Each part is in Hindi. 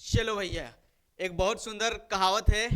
चलो भैया, एक बहुत सुंदर कहावत है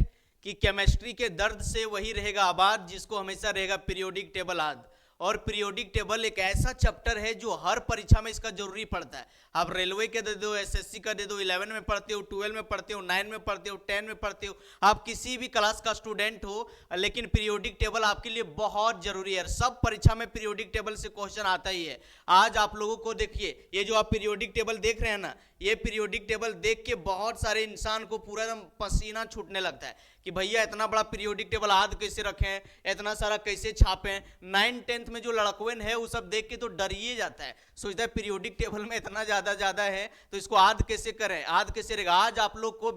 कि केमिस्ट्री के दर्द से वही रहेगा आबाद जिसको हमेशा रहेगा पीरियोडिक टेबल याद। और पीरियोडिक टेबल एक ऐसा चैप्टर है जो हर परीक्षा में इसका जरूरी पड़ता है। आप रेलवे के दे दो, एसएससी का दे दो, 11 में पढ़ते हो, 12 में पढ़ते हो, 9 में पढ़ते हो, 10 में पढ़ते हो, आप किसी भी क्लास का स्टूडेंट हो, लेकिन पीरियोडिक टेबल आपके लिए बहुत जरूरी है। सब परीक्षा में पीरियोडिक टेबल से क्वेश्चन आता ही है। आज आप लोगों को देखिए, ये जो आप पीरियोडिक टेबल देख रहे हैं ना, ये पीरियोडिक टेबल देख के बहुत सारे इंसान को पूरा एकदम पसीना छूटने लगता है कि भैया इतना बड़ा पीरियोडिक टेबल याद कैसे रखें, इतना सारा कैसे छापें। 9th-10th में जो लड़कवेन है वो सब देख के तो डर ही जाता है, सोचता है पीरियोडिक टेबल में इतना ज्यादा है तो इसको याद कैसे करें, याद कैसे रहेगा। आज आप लोग को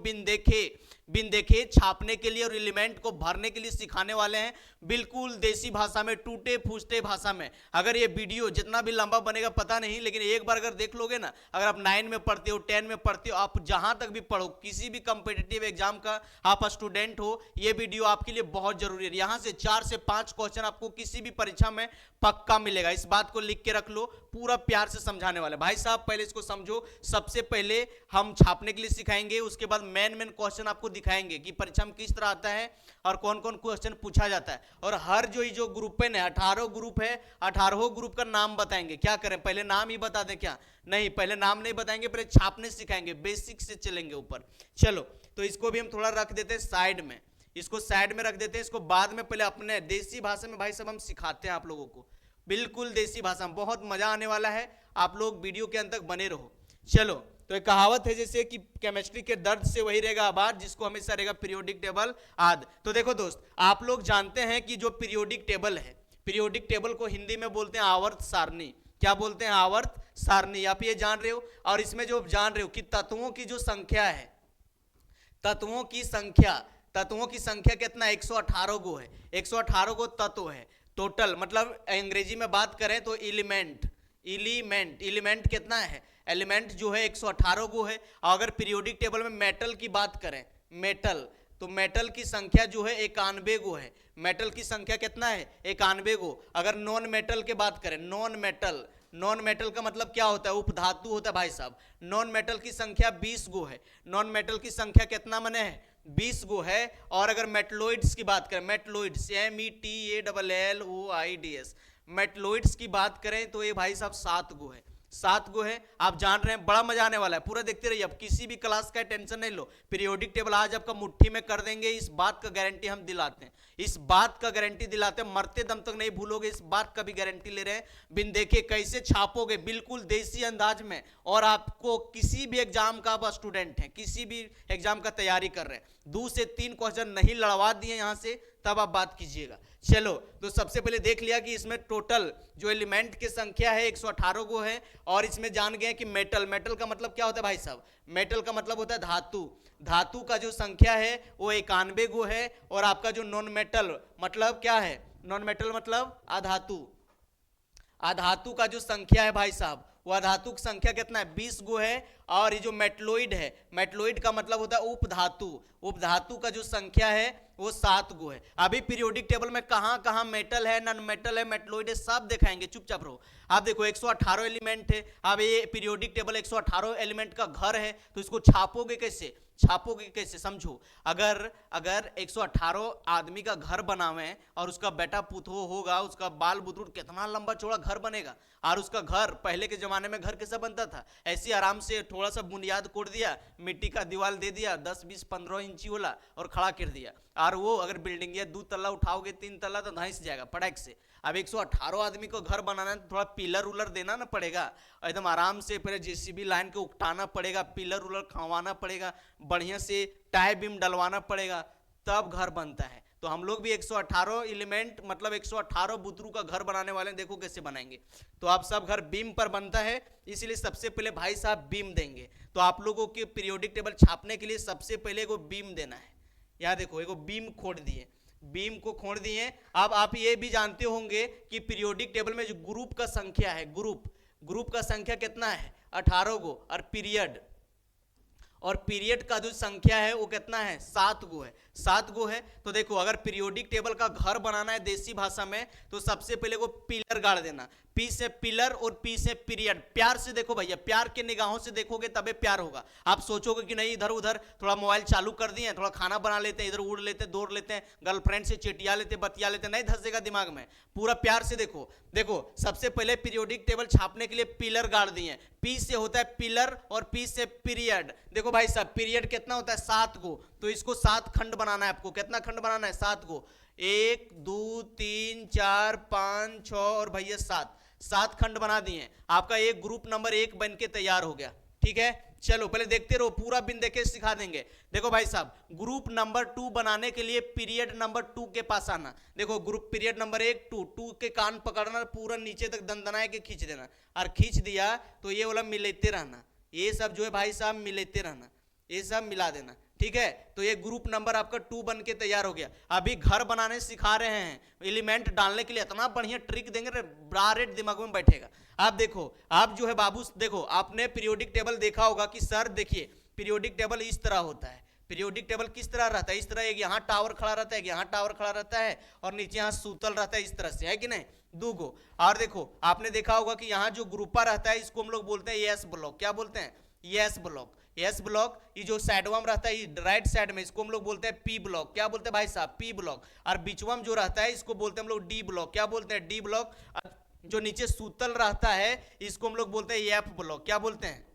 बिन देखे छापने के लिए और एलिमेंट को भरने के लिए सिखाने वाले हैं, बिल्कुल देसी भाषा में, टूटे फूटे भाषा में। अगर ये वीडियो जितना भी लंबा बनेगा पता नहीं, लेकिन एक बार अगर देख लोगे ना, अगर आप 9 में पढ़ते हो, 10 में पढ़ते हो, आप जहां तक भी पढ़ो, किसी भी कंपिटिटिव एग्जाम का आप स्टूडेंट हो, ये वीडियो आपके लिए बहुत जरूरी है। यहां से 4 से 5 क्वेश्चन आपको किसी भी परीक्षा में पक्का मिलेगा, इस बात को लिख के रख लो। पूरा प्यार से समझाने वाले भाई साहब, पहले इसको समझो। सबसे पहले हम छापने के लिए सिखाएंगे, उसके बाद मेन क्वेश्चन आपको दिखाएंगे कि परीक्षा में किस तरह आता है और कौन कौन क्वेश्चन पूछा जाता है। और हर जो ग्रुप है 18 ग्रुप है, 18 ग्रुप का नाम बताएंगे। क्या करें, पहले नाम ही बता दें क्या? नहीं, पहले नाम नहीं बताएंगे, पहले छापने सिखाएंगे, बेसिक से चलेंगे ऊपर। चलो, तो इसको भी हम थोड़ा रख देते हैं साइड में, इसको साइड में रख देते हैं। इसको बाद में पहले अपने देसी भाषा में भाई साहब हम सिखाते हैं आप लोगों को, बिल्कुल देसी भाषा में। बहुत मजा आने वाला है, आप लोग वीडियो के अंत तक बने रहो। चलो, तो एक कहावत है जैसे कि केमिस्ट्री के दर्द से वही रहेगा आबाद जिसको हमेशा रहेगा पीरियोडिक टेबल याद। तो देखो दोस्त, आप लोग जानते हैं कि जो पीरियोडिक टेबल है, पीरियोडिक टेबल को हिंदी में बोलते हैं आवर्त सारणी। क्या बोलते हैं? आवर्त सारणी। आप ये जान रहे हो। और इसमें जो जान रहे हो कि तत्वों की जो संख्या है, तत्वों की संख्या कितना? 118 गो है। 118 गो तत्व है टोटल। मतलब अंग्रेजी में बात करें तो एलिमेंट कितना है? एलिमेंट जो है 118 गो है। अगर पीरियोडिक टेबल में मेटल की बात करें, तो मेटल की संख्या जो है 91 गो है। मेटल की संख्या कितना है? 91 गो। अगर नॉन मेटल की बात करें, नॉन मेटल का मतलब क्या होता है? उपधातु होता है भाई साहब। नॉन मेटल की संख्या 20 गो है। नॉन मेटल की संख्या कितना मने है? 20 गो है। और अगर मेटलोइड्स की बात करें, मेटलोइड्स METALLOIDS, मेटलोइड्स की बात करें तो ये भाई साहब 7 गो है। 7 गो है। आप जान रहे हैं, बड़ा मजा आने वाला है, पूरा देखते रहिए। अब किसी भी क्लास का टेंशन नहीं लो, पीरियोडिक टेबल आज आपका मुट्ठी में कर देंगे, इस बात का गारंटी हम दिलाते हैं, इस बात का गारंटी दिलाते हैं। मरते दम तक नहीं भूलोगे, इस बात का भी गारंटी ले रहे हैं। बिन देखे कैसे छापोगे, बिल्कुल देसी अंदाज में। और आपको किसी भी एग्जाम का आप स्टूडेंट हैं, किसी भी एग्जाम का तैयारी कर रहे हैं, 2 से 3 क्वेश्चन नहीं लड़वा दिए यहां से, तब आप बात कीजिएगा। चलो, तो सबसे पहले देख लिया कि इसमें टोटल जो एलिमेंट की संख्या है 118 गो है। और इसमें जान गए कि मेटल का मतलब क्या होता है भाई साहब? मेटल का मतलब होता है धातु का जो संख्या है वो 91 गो है। और आपका जो नॉन मेटल मतलब क्या है? नॉन मेटल मतलब अधातु का जो संख्या है भाई साहब, वो अधातु की संख्या कितना है? 20 गो है। और ये जो मेटलोइड है, मेटलोइड का मतलब होता है उपधातु का जो संख्या है वो 7 गो है। अभी पीरियोडिक टेबल में कहां कहां मेटल है, नॉन मेटल है, मेटलोइड है, सब दिखाएंगे, चुपचाप रहो। आप देखो 118 एलिमेंट है। अब ये पीरियोडिक टेबल 118 एलिमेंट का घर है, तो इसको छापोगे कैसे? समझो, अगर 118 आदमी का घर बनावे और उसका बेटा पुतो होगा, उसका बाल बुतरूट, कितना लंबा चौड़ा घर बनेगा। और उसका घर, पहले के जमाने में घर कैसा बनता था? ऐसे आराम से थोड़ा सा बुनियाद कोड़ दिया, मिट्टी का दीवार दे दिया 10, 20, 15 इंची वाला, और खड़ा कर दिया। और वो अगर बिल्डिंग या 2 तल्ला उठाओगे, 3 तल्ला, तो धंस जाएगा पड़ाक से। अब 118 आदमी को घर बनाना है तो थोड़ा पिलर उलर देना ना पड़ेगा, एकदम आराम से फिर JCB लाइन के उकटाना पड़ेगा, पिलर उलर खवाना पड़ेगा, बढ़िया से टाई बीम डलवाना पड़ेगा, तब घर बनता है। तो हम लोग भी 118 एलिमेंट मतलब 118 बुतरू का घर बनाने वाले हैं। देखो कैसे बनाएंगे। तो आप सब घर बीम पर बनता है, इसलिए सबसे पहले भाई साहब बीम देंगे। तो आप लोगों के पीरियोडिक टेबल छापने के लिए सबसे पहले एगो बीम देना है। यहाँ देखो, एगो बीम खोद दिए, बीम को खोद दिए। अब आप ये भी जानते होंगे कि पीरियोडिक टेबल में जो ग्रुप का संख्या है, ग्रुप का संख्या कितना है? 18 गो। और पीरियड, और पीरियड का जो संख्या है वो कितना है, 7 गो है, 7 गो है। तो देखो अगर पीरियोडिक टेबल का घर बनाना है देसी भाषा में तो सबसे पहले को पिलर गाड़ देना, पी से पिलर और पी से पीरियड। प्यार से देखो भैया, प्यार के निगाहों से देखोगे तबे प्यार होगा। आप सोचोगे कि नहीं इधर उधर थोड़ा मोबाइल चालू कर दिए, थोड़ा खाना बना लेते हैं, इधर उड़ लेते दौड़ लेते हैं, गर्लफ्रेंड से चिटिया लेते बतिया लेते, नहीं धंसेगा दिमाग में। पूरा प्यार से देखो। देखो सबसे पहले पीरियोडिक टेबल छापने के लिए पिलर गाड़ दिए, पी से होता है पिलर और पी से पीरियड। देखो भाई साहब पीरियड कितना होता है, 7 गो, तो इसको 7 खंड बनाना है आपको। कितना खंड बनाना है, 7 गो, 1 2 3 4 5 6 और भैया 7 खंड बना दिए। आपका एक ग्रुप नंबर 1 बन के तैयार हो गया। ठीक है, चलो पहले देखते रहो, पूरा बिन देखे सिखा देंगे। देखो भाई साहब ग्रुप नंबर 2 बनाने के लिए पीरियड नंबर 2 के पास आना। देखो ग्रुप पीरियड नंबर 1 2 के कान पकड़ना, पूरा नीचे तक दंदनाए के खींच देना, और खींच दिया तो ये वाला मिलाते रहना, ये सब जो है भाई साहब मिलाते रहना, ये सब मिला देना। ठीक है, तो ये ग्रुप नंबर आपका 2 बन के तैयार हो गया। अभी घर बनाने सिखा रहे हैं, एलिमेंट डालने के लिए इतना बढ़िया ट्रिक देंगे, बड़ा रेट दिमाग में बैठेगा। आप देखो, आप जो है बाबू देखो, आपने पीरियोडिक टेबल देखा होगा कि सर देखिए पीरियोडिक टेबल इस तरह होता है। पीरियोडिक टेबल किस तरह रहता है, इस तरह, एक यहाँ टावर खड़ा रहता है, एक यहाँ टावर खड़ा रहता है, और नीचे यहाँ सूतल रहता है, इस तरह से, है कि नहीं, 2 गो। और देखो आपने देखा होगा कि यहाँ जो ग्रुपा रहता है इसको हम लोग बोलते हैं यस ब्लॉक। क्या बोलते हैं, यस ब्लॉक। यस ब्लॉक, ये जो साइडवम रहता है राइट साइड में, इसको हम लोग बोलते हैं पी ब्लॉक। क्या बोलते हैं भाई साहब, पी ब्लॉक। और बीचवम जो रहता है इसको बोलते हैं हम लोग डी ब्लॉक। क्या बोलते हैं, डी ब्लॉक। जो नीचे सूतल रहता है इसको हम लोग बोलते हैं एफ ब्लॉक। क्या बोलते हैं,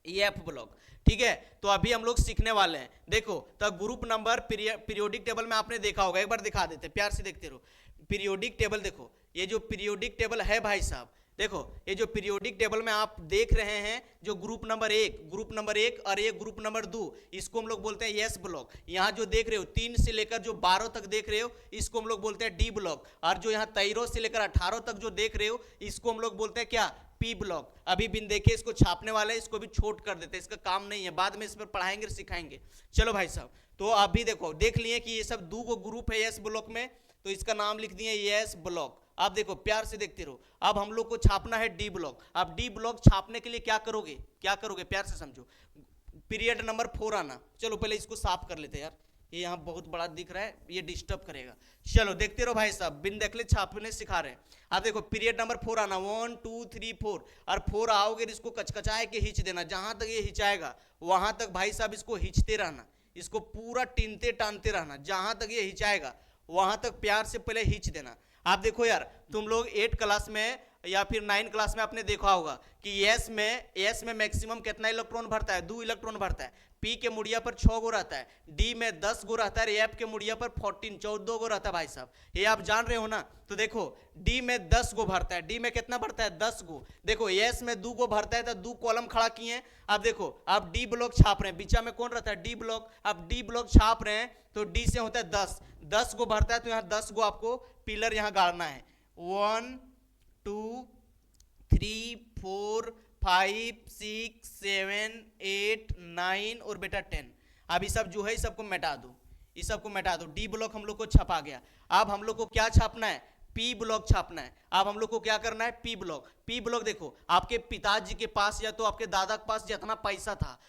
एफ ब्लॉक। ठीक है, तो अभी हम लोग सीखने वाले हैं। देखो तो ग्रुप नंबर पीरियोडिक टेबल में आपने देखा होगा, एक बार दिखा देते, प्यार से देखते रहो। पीरियोडिक टेबल देखो, ये जो पीरियोडिक टेबल है भाई साहब, देखो ये जो पीरियोडिक टेबल में आप देख रहे हैं, जो ग्रुप नंबर 1 और ये ग्रुप नंबर 2, इसको हम लोग बोलते हैं यस ब्लॉक। यहाँ जो देख रहे हो 3 से लेकर जो 12 तक देख रहे हो, इसको हम लोग बोलते हैं डी ब्लॉक। और जो यहाँ 13 से लेकर 18 तक जो देख रहे हो, इसको हम लोग बोलते हैं क्या, पी ब्लॉक। अभी बिन देखे इसको छापने वाले, इसको भी छोट कर देते हैं, इसका काम नहीं है, बाद में इस पर पढ़ाएंगे सिखाएंगे। चलो भाई साहब, तो अभी देखो देख लिए कि ये सब 2 गो ग्रुप है यस ब्लॉक में, तो इसका नाम लिख दिए यस ब्लॉक। आप देखो प्यार से देखते रहो। अब हम लोग को छापना है डी ब्लॉक। अब डी ब्लॉक छापने के लिए क्या करोगे, क्या करोगे, प्यार से समझो। पीरियड नंबर 4 आना। चलो पहले इसको साफ कर लेते हैं यार, ये यहाँ बहुत बड़ा दिख रहा है, ये डिस्टर्ब करेगा। चलो देखते रहो भाई साहब, बिन देख ले छापने सिखा रहे हैं। आप देखो पीरियड नंबर 4 आना, 1 2 3 4, और 4 आओगे इसको कचकचाए के हिंच देना, जहां तक ये हिंचाएगा वहां तक भाई साहब इसको हिंचते रहना, इसको पूरा टीनते टानते रहना, जहां तक ये हिंचाएगा वहां तक प्यार से पहले हिंच देना। आप देखो यार, तुम लोग 8 क्लास में या फिर 9 क्लास में आपने देखा होगा कि एस में मैक्सिमम कितना इलेक्ट्रॉन भरता है, 2 इलेक्ट्रॉन भरता है। पी के मुड़िया पर 6 गो रहता है, डी में 10 गो रहता है, एफ के मुड़िया पर 14 गो रहता है भाई साहब, ये आप जान रहे हो ना। तो देखो डी में 10 गो भरता है, डी में कितना भरता है, 10 गो। देखो एस में 2 गो भरता है, तो 2 कॉलम खड़ा किए। अब देखो आप डी ब्लॉक छाप रहे हैं, बीचा में कौन रहता है, डी ब्लॉक। आप डी ब्लॉक छाप रहे हैं तो डी से होता है 10 गो भरता है, तो यहाँ 10 गो आपको पिलर यहाँ गाड़ना है। 1 2 3 4 5 6 7 8 9 और बेटा 10। अब ये सब जो है सबको मिटा दो, इस सबको मिटा दो। डी ब्लॉक हम लोग को छपा गया। अब हम लोग को क्या छापना है, पी ब्लॉक छापना है। अब हम लोग को क्या करना है, पी ब्लॉक। पी ब्लॉक देखो आपके पिताजी के पास या तो आपके दादा के पास जितना पैसा था,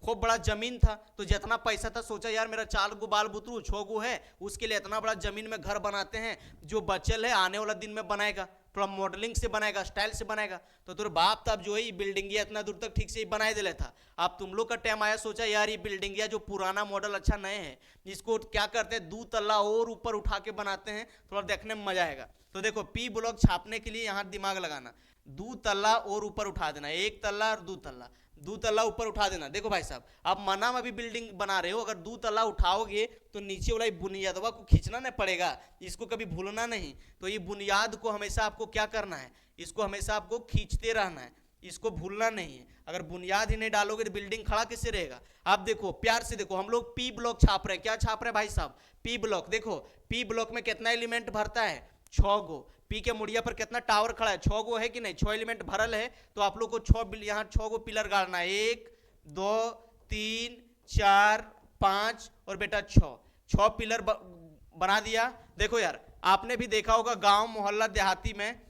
खूब बड़ा जमीन था, तो जितना पैसा था सोचा यार मेरा 4 गो बाल बुतरू 6 गो है, उसके लिए इतना बड़ा जमीन में घर बनाते हैं, जो बचल है आने वाला दिन में बनाएगा, थोड़ा मॉडलिंग से बनाएगा, स्टाइल से बनाएगा। तो तेरे बाप तब जो है बिल्डिंग इतना दूर तक ठीक से ही बनाए दिला था। अब तुम लोग का टाइम आया, सोचा यार ये बिल्डिंग जो पुराना मॉडल अच्छा नए है, इसको क्या करते हैं 2 तल्ला और ऊपर उठा के बनाते हैं, थोड़ा देखने में मजा आएगा। तो देखो पी ब्लॉक छापने के लिए यहाँ दिमाग लगाना, 2 तल्ला और ऊपर उठा देना, 1 तल्ला और 2 तल्ला ऊपर उठा देना। देखो भाई साहब आप मना में भी बिल्डिंग बना रहे हो, अगर 2 तल्ला उठाओगे तो नीचे वाला बुनियादवा को खींचना नहीं पड़ेगा, इसको कभी भूलना नहीं। तो ये बुनियाद को हमेशा आपको क्या करना है, इसको हमेशा आपको खींचते रहना है, इसको भूलना नहीं है। अगर बुनियाद ही नहीं डालोगे तो बिल्डिंग खड़ा कैसे रहेगा। आप देखो प्यार से देखो, हम लोग पी ब्लॉक छाप रहे हैं। क्या छाप रहे हैं भाई साहब, पी ब्लॉक। देखो पी ब्लॉक में कितना एलिमेंट भरता है, 6 गो। पी के मुड़िया पर कितना टावर खड़ा है, 6 गो है कि नहीं, 6 एलिमेंट भरल है। तो आप लोग को 6 यहाँ 6 गो पिलर गाड़ना है, 1 2 3 4 5 और बेटा 6 पिलर बना दिया। देखो यार आपने भी देखा होगा गांव मोहल्ला देहाती में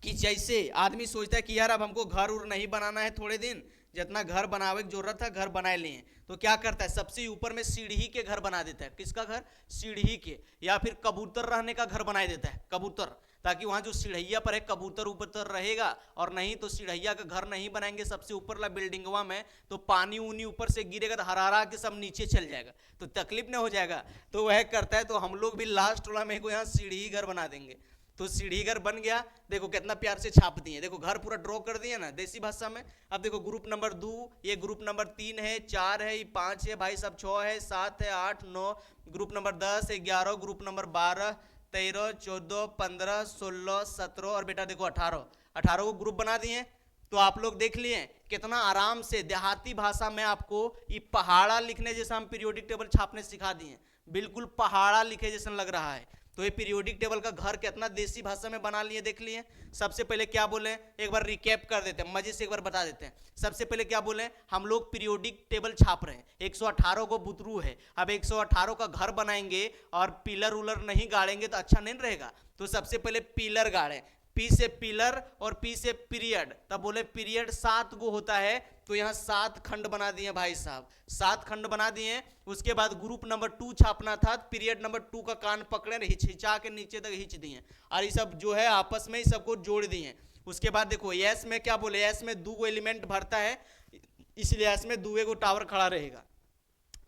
कि जैसे आदमी सोचता है कि यार अब हमको घर उर नहीं बनाना है थोड़े दिन, जितना घर बनावे की जरूरत है घर बनाए लिए, तो क्या करता है सबसे ऊपर में सीढ़ी के घर बना देता है। किसका घर? सीढ़ी के। या फिर कबूतर रहने का घर बनाए देता है, कबूतर, ताकि वहां जो सीढ़ैया पर है कबूतर ऊपर रहेगा, और नहीं तो सीढ़ैया का घर नहीं बनाएंगे सबसे ऊपर ला बिल्डिंगवा में, तो पानी उनी ऊपर से गिरेगा तो हरा के सब नीचे चल जाएगा, तो तकलीफ ना हो जाएगा। तो वह करता है, तो हम लोग भी लास्ट वाला में को यहाँ सीढ़ी घर बना देंगे। तो सीढ़ी घर बन गया, देखो कितना प्यार से छाप दिए, देखो घर पूरा ड्रॉ कर दिए ना देसी भाषा में। अब देखो ग्रुप नंबर 2, ये ग्रुप नंबर 3 है, 4 है, ये 5 है भाई साहब, 6 है, 7 है, 8, 9, ग्रुप नंबर 10 है, 11, ग्रुप नंबर 12, 13, 14, 15, 16, 17 और बेटा देखो 18 को ग्रुप बना दिए। तो आप लोग देख लिए कितना आराम से देहाती भाषा में आपको ये पहाड़ा लिखने जैसा हम पीरियोडिक टेबल छापने सिखा दिए, बिल्कुल पहाड़ा लिखे जैसा लग रहा है। तो ये पीरियोडिक टेबल का घर कितना देसी भाषा में बना लिए, देख लिए। सबसे पहले क्या बोले, एक बार रिकैप कर देते हैं, मजे से एक बार बता देते हैं। सबसे पहले क्या बोले, हम लोग पीरियोडिक टेबल छाप रहे हैं, 118 को बुतरू है। अब 118 का घर बनाएंगे और पिलर उलर नहीं गाड़ेंगे तो अच्छा नहीं रहेगा। तो सबसे पहले पिलर गाड़े, पी से पिलर और पी से पीरियड, तब बोले पीरियड 7 गो होता है, तो यहाँ 7 खंड बना दिए भाई साहब, 7 खंड बना दिए। उसके बाद ग्रुप नंबर 2 छापना था, पीरियड नंबर 2 का कान पकड़े, हिचा के नीचे तक खींच दिए, और ये सब जो है आपस में ही सबको जोड़ दिए। उसके बाद देखो एस में क्या बोले, एस में 2 एलिमेंट भरता है, इसलिए एस में 2 को टावर खड़ा रहेगा।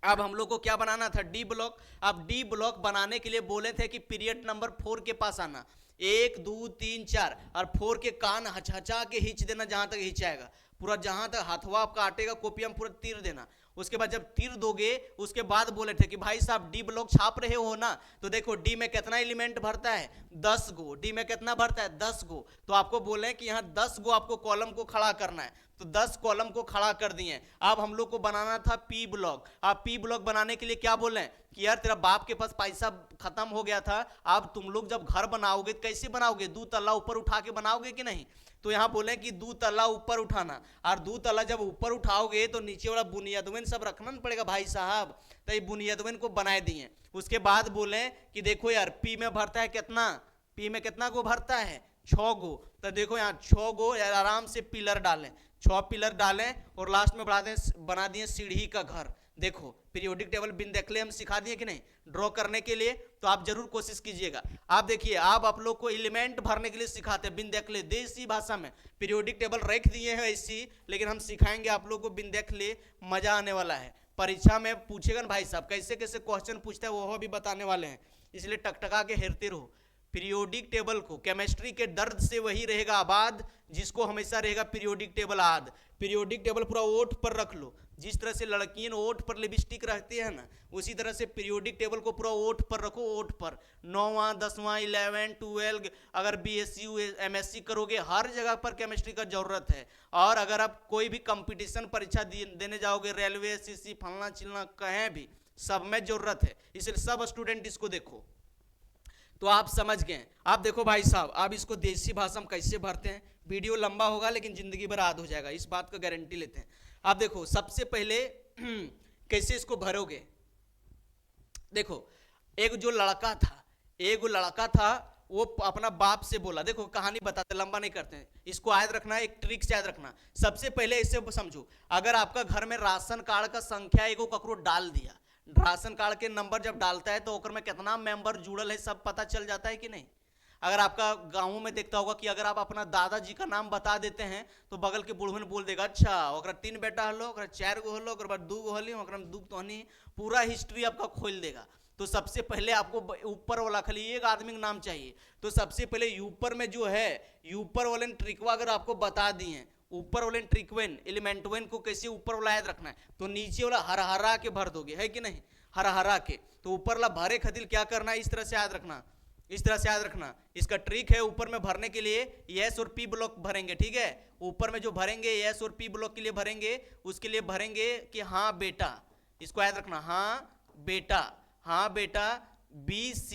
अब हम लोग को क्या बनाना था, डी ब्लॉक। अब डी ब्लॉक बनाने के लिए बोले थे कि पीरियड नंबर 4 के पास आना, 1 2 3 4, और 4 के कान हचहचा के खींच देना जहां तक खींचाएगा, पूरा जहां तक हाथवा आपका आटेगा कोपिया में पूरा तीर देना। उसके बाद जब तीर दोगे उसके बाद बोले थे कि भाई साहब डी ब्लॉक छाप रहे हो ना, तो देखो डी में कितना एलिमेंट भरता है, 10 गो। डी में कितना भरता है, 10 गो। तो आपको बोले कि यहाँ 10 गो आपको कॉलम को खड़ा करना है, तो 10 कॉलम को खड़ा कर दिए। अब हम लोग को बनाना था पी ब्लॉक। अब पी ब्लॉक बनाने के लिए क्या बोले कि यार तेरा बाप के पास पैसा खत्म हो गया था, अब तुम लोग जब घर बनाओगे तो कैसे बनाओगे, 2 तल्ला ऊपर उठा के बनाओगे कि नहीं। तो यहाँ बोले कि 2 तल्ला ऊपर उठाना, और 2 तल्ला जब ऊपर उठाओगे तो नीचे वाला बुनियादवन सब रखना न पड़ेगा भाई साहब, तो ये बुनियादवन को बनाए दिए। उसके बाद बोले कि देखो यार पी में भरता है कितना, पी में कितना गो भरता है, 6 गो। तो देखो यहाँ 6 गो आराम से पिलर डालें, 6 पिलर डालें, और लास्ट में बना दिए सीढ़ी का घर। देखो पीरियोडिक टेबल बिन देखले हम सिखा दिए कि नहीं ड्रॉ करने के लिए, तो आप जरूर कोशिश कीजिएगा। आप देखिए आप लोग को एलिमेंट भरने के लिए सिखाते हैं बिन देखले, देसी भाषा में पीरियोडिक टेबल रख दिए हैं ऐसी, लेकिन हम सिखाएंगे आप लोग को बिन देखले, मजा आने वाला है। परीक्षा में पूछेगा ना भाई साहब कैसे कैसे क्वेश्चन पूछते हैं वो भी बताने वाले हैं, इसलिए टकटका के हेरते रहो। पीरियोडिक टेबल को केमिस्ट्री के दर्द से वही रहेगा आबाद जिसको हमेशा रहेगा पीरियोडिक टेबल आद। पीरियोडिक टेबल पूरा ओठ पर रख लो, जिस तरह से लड़कियां ओठ पर लिपस्टिक रखती है ना, उसी तरह से पीरियोडिक टेबल को पूरा ओठ पर रखो, ओठ पर। 9वां 10वां 11 12 अगर बीएससी एमएससी करोगे हर जगह पर केमिस्ट्री का जरूरत है। और अगर आप कोई भी कंपटीशन परीक्षा देने जाओगे, रेलवे एसएससी फलना चिलना कहीं भी, सब में जरूरत है, इसलिए सब स्टूडेंट इसको देखो। तो आप समझ गए। आप देखो भाई साहब, आप इसको देसी भाषा में कैसे भरते हैं, वीडियो लंबा होगा लेकिन जिंदगी भर याद हो जाएगा, इस बात का गारंटी लेते हैं। आप देखो सबसे पहले कैसे इसको भरोगे। देखो एक जो लड़का था वो अपना बाप से बोला, देखो कहानी बताते लंबा नहीं करते हैं, इसको याद रखना, एक ट्रिक से याद रखना। सबसे पहले इसे समझो, अगर आपका घर में राशन कार्ड का संख्या एगो ककरो डाल दिया, राशन कार्ड के नंबर जब डालता है तो ओकर में कितना मेंबर जुड़ल है सब पता चल जाता है कि नहीं। अगर आपका गाँव में देखता होगा कि अगर आप अपना दादाजी का नाम बता देते हैं तो बगल के बूढ़वन बोल देगा अच्छा ओकरा 3 बेटा हलो, ओकरा 4 गो हलो, ओकर बाद 2 गो हली, ओकरा में 2 तो नहीं, पूरा हिस्ट्री आपका खोल देगा। तो सबसे पहले आपको ऊपर वाला खाली एक आदमी का नाम चाहिए, तो सबसे पहले ऊपर में जो है ऊपर वाले ट्रिकवा अगर आपको बता दिए, ऊपर वाले ट्रिकवेन एलिमेंट वन को कैसे ऊपर वाला याद रखना है, तो नीचे वाला हरा हरा के भर दोगे, है कि नहीं, हरा हरा के। तो ऊपर वाला भरे खातिर क्या करना है, इस तरह से याद रखना, इस तरह से याद रखना। इसका ट्रिक है ऊपर में भरने के लिए यस और पी ब्लॉक भरेंगे, ठीक है। ऊपर में जो भरेंगे यस और पी ब्लॉक के लिए भरेंगे, उसके लिए भरेंगे कि हाँ बेटा, इसको याद रखना, हाँ बेटा, हाँ बेटा, BC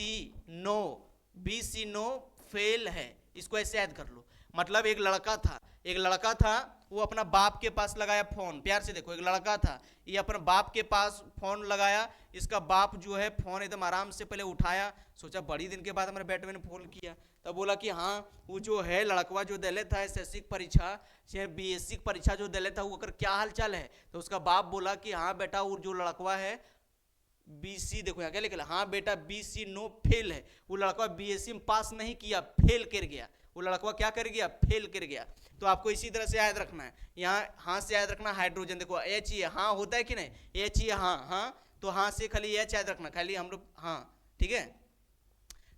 नो फेल है, इसको ऐसे याद कर लो। मतलब एक लड़का था, एक लड़का था, वो अपना बाप के पास लगाया फोन। प्यार से देखो, एक लड़का था, ये अपने बाप के पास फोन लगाया। इसका बाप जो है फोन एकदम आराम से पहले उठाया, सोचा बड़ी दिन के बाद हमारे बेटे ने फोन किया, तब बोला कि हाँ वो जो है लड़कवा जो दिले था एसएससी परीक्षा चाहे बीएससी परीक्षा जो दिले था, वो अगर क्या हाल चाल है। तो उसका बाप बोला कि हाँ बेटा वो जो लड़कवा है बीसी, देखो यहाँ क्या लिखा, हाँ बेटा बीसी नो फेल है। वो लड़का बीएससी में पास नहीं किया, फेल कर गया। वो लड़का क्या कर गया, फेल कर गया। तो आपको इसी तरह से याद रखना है, यहाँ हाँ से याद रखना हाइड्रोजन, देखो एच ही हाँ होता है कि नहीं, एच ही हाँ, हाँ तो हाँ से खाली एच याद रखना, खाली हम लोग हाँ, ठीक है।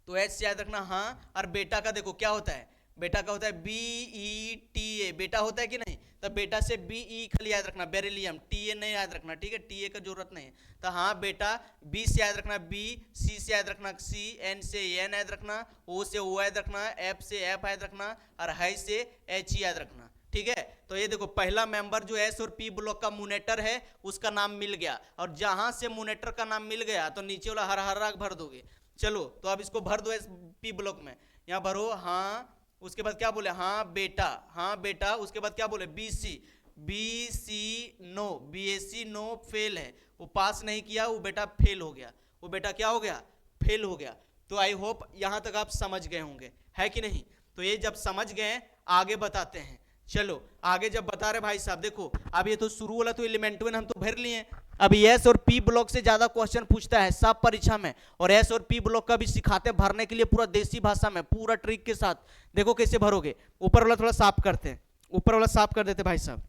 तो एच से याद रखना हाँ। और बेटा का देखो क्या होता है, बेटा का होता है BETA, बेटा होता है कि नहीं, तब बेटा से BE खाली याद रखना, बेरिलियम, TA नहीं याद रखना, ठीक है, TA का जरूरत नहीं है। तो हाँ बेटा, B से याद रखना B, C से याद रखना C, N से N याद रखना, O से O याद रखना, F से F याद रखना, और हाई से H याद रखना, ठीक है। तो ये देखो पहला मेंबर जो S और P ब्लॉक का मोनेटर है उसका नाम मिल गया, और जहां से मोनेटर का नाम मिल गया तो नीचे वाला हर हर भर दोगे। चलो तो अब इसको भर दो P ब्लॉक में, यहाँ भरो हाँ। उसके बाद क्या बोले, हाँ बेटा, हाँ बेटा। उसके बाद क्या बोले, BC no, BSc no fail है, वो पास नहीं किया, वो बेटा फेल हो गया, वो बेटा क्या हो गया, फेल हो गया। तो आई होप यहां तक आप समझ गए होंगे, है कि नहीं। तो ये जब समझ गए आगे बताते हैं। चलो आगे जब बता रहे भाई साहब, देखो अब ये तो शुरू वाला तो एलिमेंट में हम तो भर लिए। अब एस और पी ब्लॉक से ज्यादा क्वेश्चन पूछता है सब परीक्षा में, और एस और पी ब्लॉक का भी सिखाते भरने के लिए पूरा देसी भाषा में पूरा ट्रिक के साथ। देखो कैसे भरोगे, ऊपर वाला थोड़ा साफ करते हैं, ऊपर वाला साफ कर देते भाई साहब,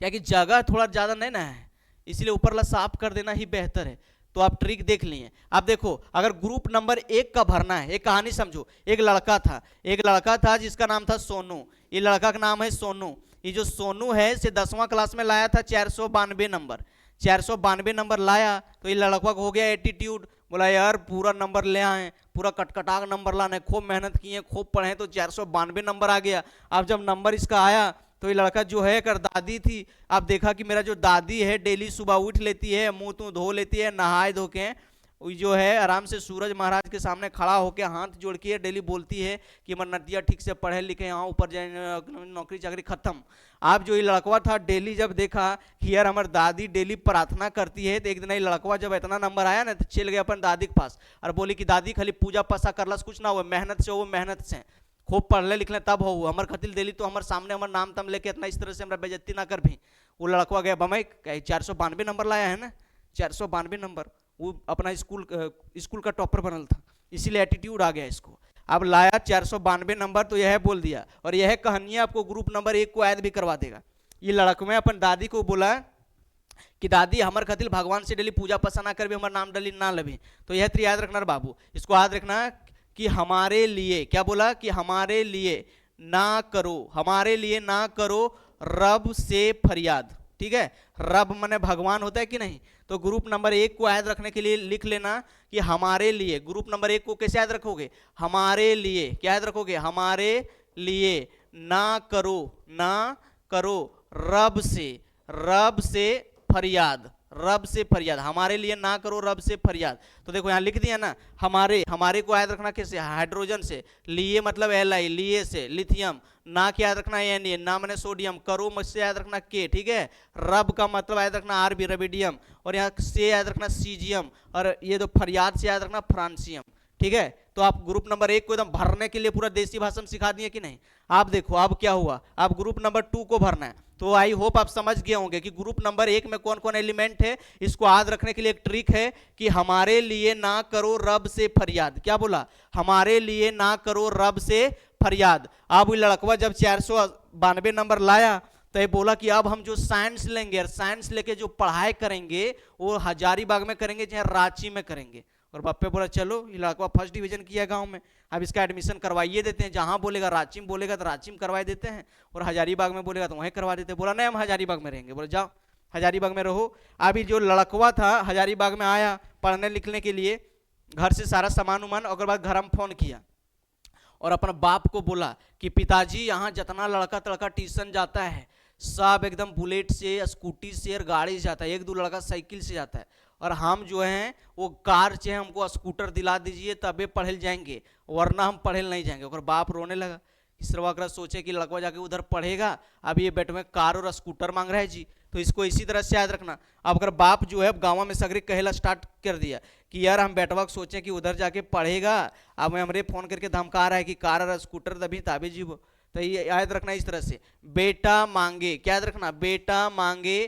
क्या कि जगह थोड़ा ज्यादा नहीं ना है, इसलिए ऊपर वाला साफ कर देना ही बेहतर है। तो आप ट्रिक देख लिए। अब देखो अगर ग्रुप नंबर 1 का भरना है, एक कहानी समझो। एक लड़का था जिसका नाम था सोनू, ये लड़का का नाम है सोनू। ये जो सोनू है से 10वां क्लास में लाया था 492 नंबर, 492 नंबर लाया। तो ये लड़का को हो गया एटीट्यूड, बोला यार पूरा नंबर ले आए, पूरा कटकटाक नंबर लाना है, खूब मेहनत किए, खूब पढ़े तो 492 नंबर आ गया। अब जब नंबर इसका आया तो ये लड़का जो है कर दादी थी, अब देखा कि मेरा जो दादी है डेली सुबह उठ लेती है, मुंह तो धो लेती है, नहाए धो के जो है आराम से सूरज महाराज के सामने खड़ा होकर हाथ जोड़ के डेली बोलती है कि मैं नदिया ठीक से पढ़े लिखे यहाँ ऊपर जाए, नौकरी चाकरी खत्म। आप जो ये लड़कवा था डेली जब देखा कि यार हमारी दादी डेली प्रार्थना करती है, तो एक दिन ये लड़कवा जब इतना नंबर आया ना तो चल गया अपन दादी के पास और बोली कि दादी खाली पूजा पासा करलस, कुछ ना हो, मेहनत से हो, मेहनत से खूब पढ़ लिख ले तब हो, हमारे खतिल दिली तो हमारे सामने हमारे नाम तम लेके इतना इस तरह से हमारा बेइज्जती ना कर भी। वो लड़कवा गया बम्बई, 492 नंबर लाया है ना, 492 नंबर, वो अपना स्कूल का टॉपर बनल था, इसीलिए एटीट्यूड आ गया इसको। अब लाया 492 नंबर, तो यह बोल दिया, और यह कहानी आपको ग्रुप नंबर 1 को याद भी करवा देगा। ये लड़क में अपन दादी को बोला कि दादी हमारे खतिल भगवान से डेली पूजा पसा ना कर भी, हमारा नाम डली ना लभी। तो यह तो याद रखना बाबू, इसको याद रखना कि हमारे लिए, क्या बोला कि हमारे लिए ना करो, हमारे लिए ना करो रब से फरियाद, ठीक है। रब माने भगवान होता है कि नहीं। तो ग्रुप नंबर 1 को याद रखने के लिए लिख लेना कि हमारे लिए, ग्रुप नंबर 1 को कैसे याद रखोगे, हमारे लिए, क्या याद रखोगे, हमारे लिए ना करो रब से फरियाद, रब से फरियाद, हमारे लिए ना करो रब से फरियाद। तो देखो यहाँ लिख दिया ना, हमारे को याद रखना कैसे, हाइड्रोजन से, लिए मतलब Li, लिए से लिथियम, ना क्या याद रखना Na, ना मैंने सोडियम, करो मुझसे याद रखना K, ठीक है। रब का मतलब याद रखना Rb, रबिडियम, और यहाँ से याद रखना सीजियम, और ये तो फरियाद से याद रखना फ्रांसियम, ठीक है। तो आप ग्रुप नंबर 1 को एकदम भरने के लिए पूरा देसी भाषा में सिखा दिए कि नहीं। आप देखो अब क्या हुआ, आप ग्रुप नंबर 2 को भरना है। तो आई होप आप समझ गए होंगे कि ग्रुप नंबर 1 में कौन कौन एलिमेंट है। इसको याद रखने के लिए एक ट्रिक है कि हमारे लिए ना करो रब से फरियाद, क्या बोला, हमारे लिए ना करो रब से फरियाद। अब वो लड़कवा जब 492 नंबर लाया तो ये बोला कि अब हम जो साइंस लेंगे, साइंस लेके जो पढ़ाई करेंगे वो हजारीबाग में करेंगे चाहे रांची में करेंगे। और बापे बोला चलो, ये लड़का फर्स्ट डिवीजन किया गांव में, अब इसका एडमिशन करवाइए देते हैं, जहां बोलेगा रांची में बोलेगा तो रांची में करवा देते हैं, और हजारीबाग में बोलेगा तो वहीं करवा देते हैं। बोला नहीं हम हजारीबाग में रहेंगे, बोले जाओ हजारीबाग में रहो। अभी जो लड़कवा था हजारीबाग में आया पढ़ने लिखने के लिए, घर से सारा सामान उमान, और बाद घर में फोन किया और अपना बाप को बोला कि पिताजी यहाँ जितना लड़का तड़का ट्यूशन जाता है सब एकदम बुलेट से, स्कूटी से और गाड़ी से जाता है, 1-2 लड़का साइकिल से जाता है, और हम जो हैं वो कार से, हमको स्कूटर दिला दीजिए तबे पढ़े जाएंगे, वरना हम पढ़े नहीं जाएंगे। और बाप रोने लगा तीसरा अगर सोचे कि लड़का जाके उधर पढ़ेगा, अब ये बेटे में कार और स्कूटर मांग रहा है जी, तो इसको इसी तरह से याद रखना। अब अगर बाप जो है गाँव में सगरी कहला स्टार्ट कर दिया कि यार हम बेटवा को सोचे कि उधर जाके पढ़ेगा, अब हमरे फोन करके धमका रहा है कि कार और स्कूटर तभी ताबे जीवो, तो ये याद रखना इस तरह से। बेटा मांगे, क्या याद रखना, बेटा मांगे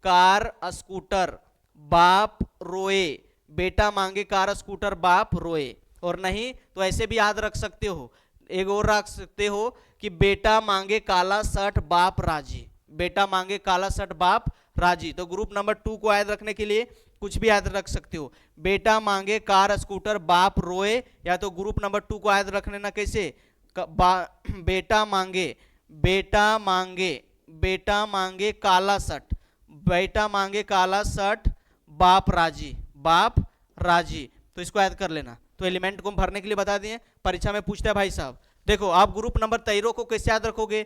कार स्कूटर बाप रोए, बेटा मांगे कार स्कूटर बाप रोए। और नहीं तो ऐसे भी याद रख सकते हो, एक और रख सकते हो कि बेटा मांगे काला शर्ट बाप राजी, बेटा मांगे काला शर्ट बाप राजी। तो ग्रुप नंबर 2 को याद रखने के लिए कुछ भी याद रख सकते हो, बेटा मांगे कार स्कूटर बाप रोए, या तो ग्रुप नंबर 2 को याद रखने ना कैसे, बेटा मांगे, बेटा मांगे, बेटा मांगे काला शर्ट, बेटा मांगे काला शर्ट बाप राजी, बाप राजी। तो इसको याद कर लेना। तो एलिमेंट को भरने के लिए बता दिए, परीक्षा में पूछता है भाई साहब। देखो आप ग्रुप नंबर 13 को कैसे याद रखोगे,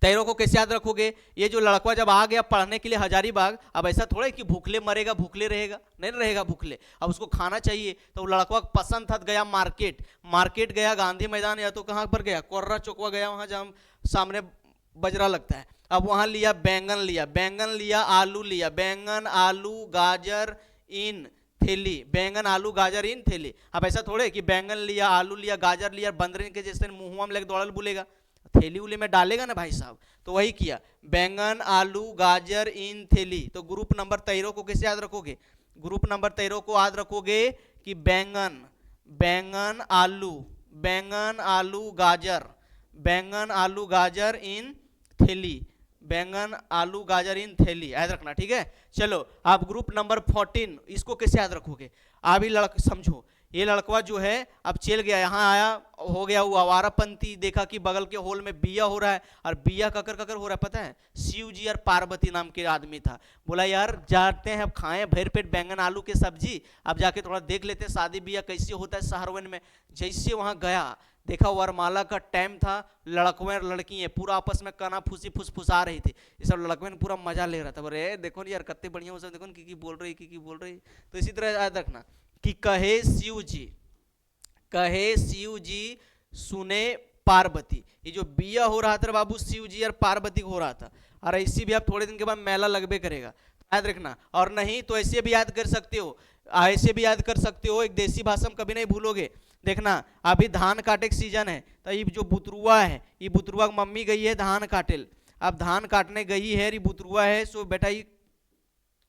13 को कैसे याद रखोगे, ये जो लड़का जब आ गया पढ़ने के लिए हजारीबाग, अब ऐसा थोड़ा है कि भूखले मरेगा, भूखले रहेगा, नहीं रहेगा भूखले, अब उसको खाना चाहिए। तो लड़का पसंद था, गया मार्केट, मार्केट गया गांधी मैदान, या तो कहाँ पर गया, कोर्रा चौकवा गया, वहां जहाँ सामने बजरा लगता है, अब वहां लिया बैंगन, लिया बैंगन, लिया आलू, लिया बैंगन आलू गाजर इन थैली, बैंगन आलू गाजर इन थैली। अब ऐसा थोड़े कि बैंगन लिया आलू लिया गाजर लिया, बंदरीन के जैसे मुंह में लेके दौड़ल बोलेगा, थैली उली में डालेगा ना भाई साहब। तो वही किया, बैंगन आलू गाजर इन थैली। तो ग्रुप नंबर 13 को कैसे याद रखोगे, ग्रुप नंबर 13 को याद रखोगे कि बैंगन, बैंगन आलू, बैंगन आलू गाजर, बैंगन आलू गाजर इन थैली, बैंगन आलू गाजर इन थैली, याद रखना, ठीक है। चलो आप ग्रुप नंबर 14 इसको कैसे याद रखोगे, आप ही समझो। ये लड़का जो है अब चल गया, यहाँ आया, हो गया वो आवारापंथी, देखा कि बगल के होल में बिया हो रहा है, और बिया ककर ककर हो रहा है पता है, शिव जी और पार्वती नाम के आदमी था, बोला यार जाते हैं अब खाएं भर पेट बैंगन आलू के सब्जी, अब जाके थोड़ा देख लेते हैं शादी बिया कैसे होता है शहरवन में। जैसे वहां गया, देखा वरमाला का टाइम था, लड़कवें लड़की है पूरा आपस में काना फूसी फुसफुसा रही थी, ये सब लड़कवें पूरा मजा ले रहा था, बोले देखो यार कितने बढ़िया हो सब, देखो की बोल रही, की बोल रही। तो इसी तरह याद रखना कि कहे शिव जी, कहे शिव जी सुने पार्वती, ये जो बिया हो रहा था बाबू शिव जी और पार्वती को हो रहा था, और ऐसी भी आप थोड़े दिन के बाद मेला लगबे करेगा, याद रखना। और नहीं तो ऐसे भी याद कर सकते हो, ऐसे भी याद कर सकते हो, एक देसी भाषा में कभी नहीं भूलोगे। देखना अभी धान काटे का सीजन है, तो ये जो बुतरुआ है, ये बुतरुआ की मम्मी गई है धान काटे, अब धान काटने गई है, ये बुतरुआ है सो बेटा ये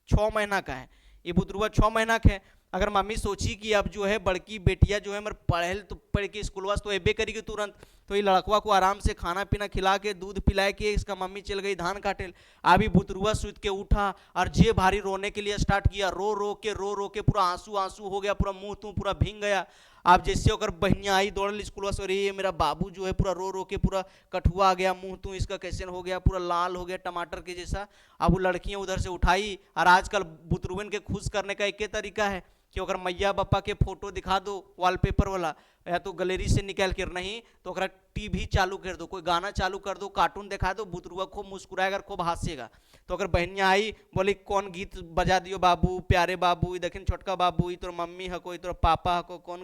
6 महीना का है, ये बुतरुआ 6 महीना का है। अगर मम्मी सोची कि अब जो है बड़की बेटिया जो है मेरे पढ़े तो पढ़ के स्कूलवा तो एबे करेगी तुरंत, तो ये लड़कवा को आराम से खाना पीना खिला के दूध पिला के इसका मम्मी चल गई धान काटे। अभी बुतरुआ सूत के उठा और जे भारी रोने के लिए स्टार्ट किया, रो रो के पूरा आंसू आंसू हो गया, पूरा मुंह तू पूरा भींग गया। आप जैसे होकर बहनिया आई दौड़ स्कूल से, ये मेरा बाबू जो है पूरा रो के पूरा कठुआ आ गया, मुंह तू इसका कैसे हो गया, पूरा लाल हो गया टमाटर के जैसा। अब वो लड़कियां उधर से उठाई, और आजकल बुतरुवन के खुश करने का एक तरीका है कि अगर मैया बापा के फोटो दिखा दो वॉलपेपर वाला, या तो गैलरी से निकाल कर, नहीं तो अगर टीवी चालू कर दो, कोई गाना चालू कर दो, कार्टून दिखा दो, बुतरुआ खूब मुस्कुराएगा, खूब हंसेगा। तो अगर बहनियाँ आई बोली कौन गीत बजा दियो बाबू, प्यारे बाबू, देखिन छोटका बाबू, ये तो मम्मी है, कोई तो पापा है, कौन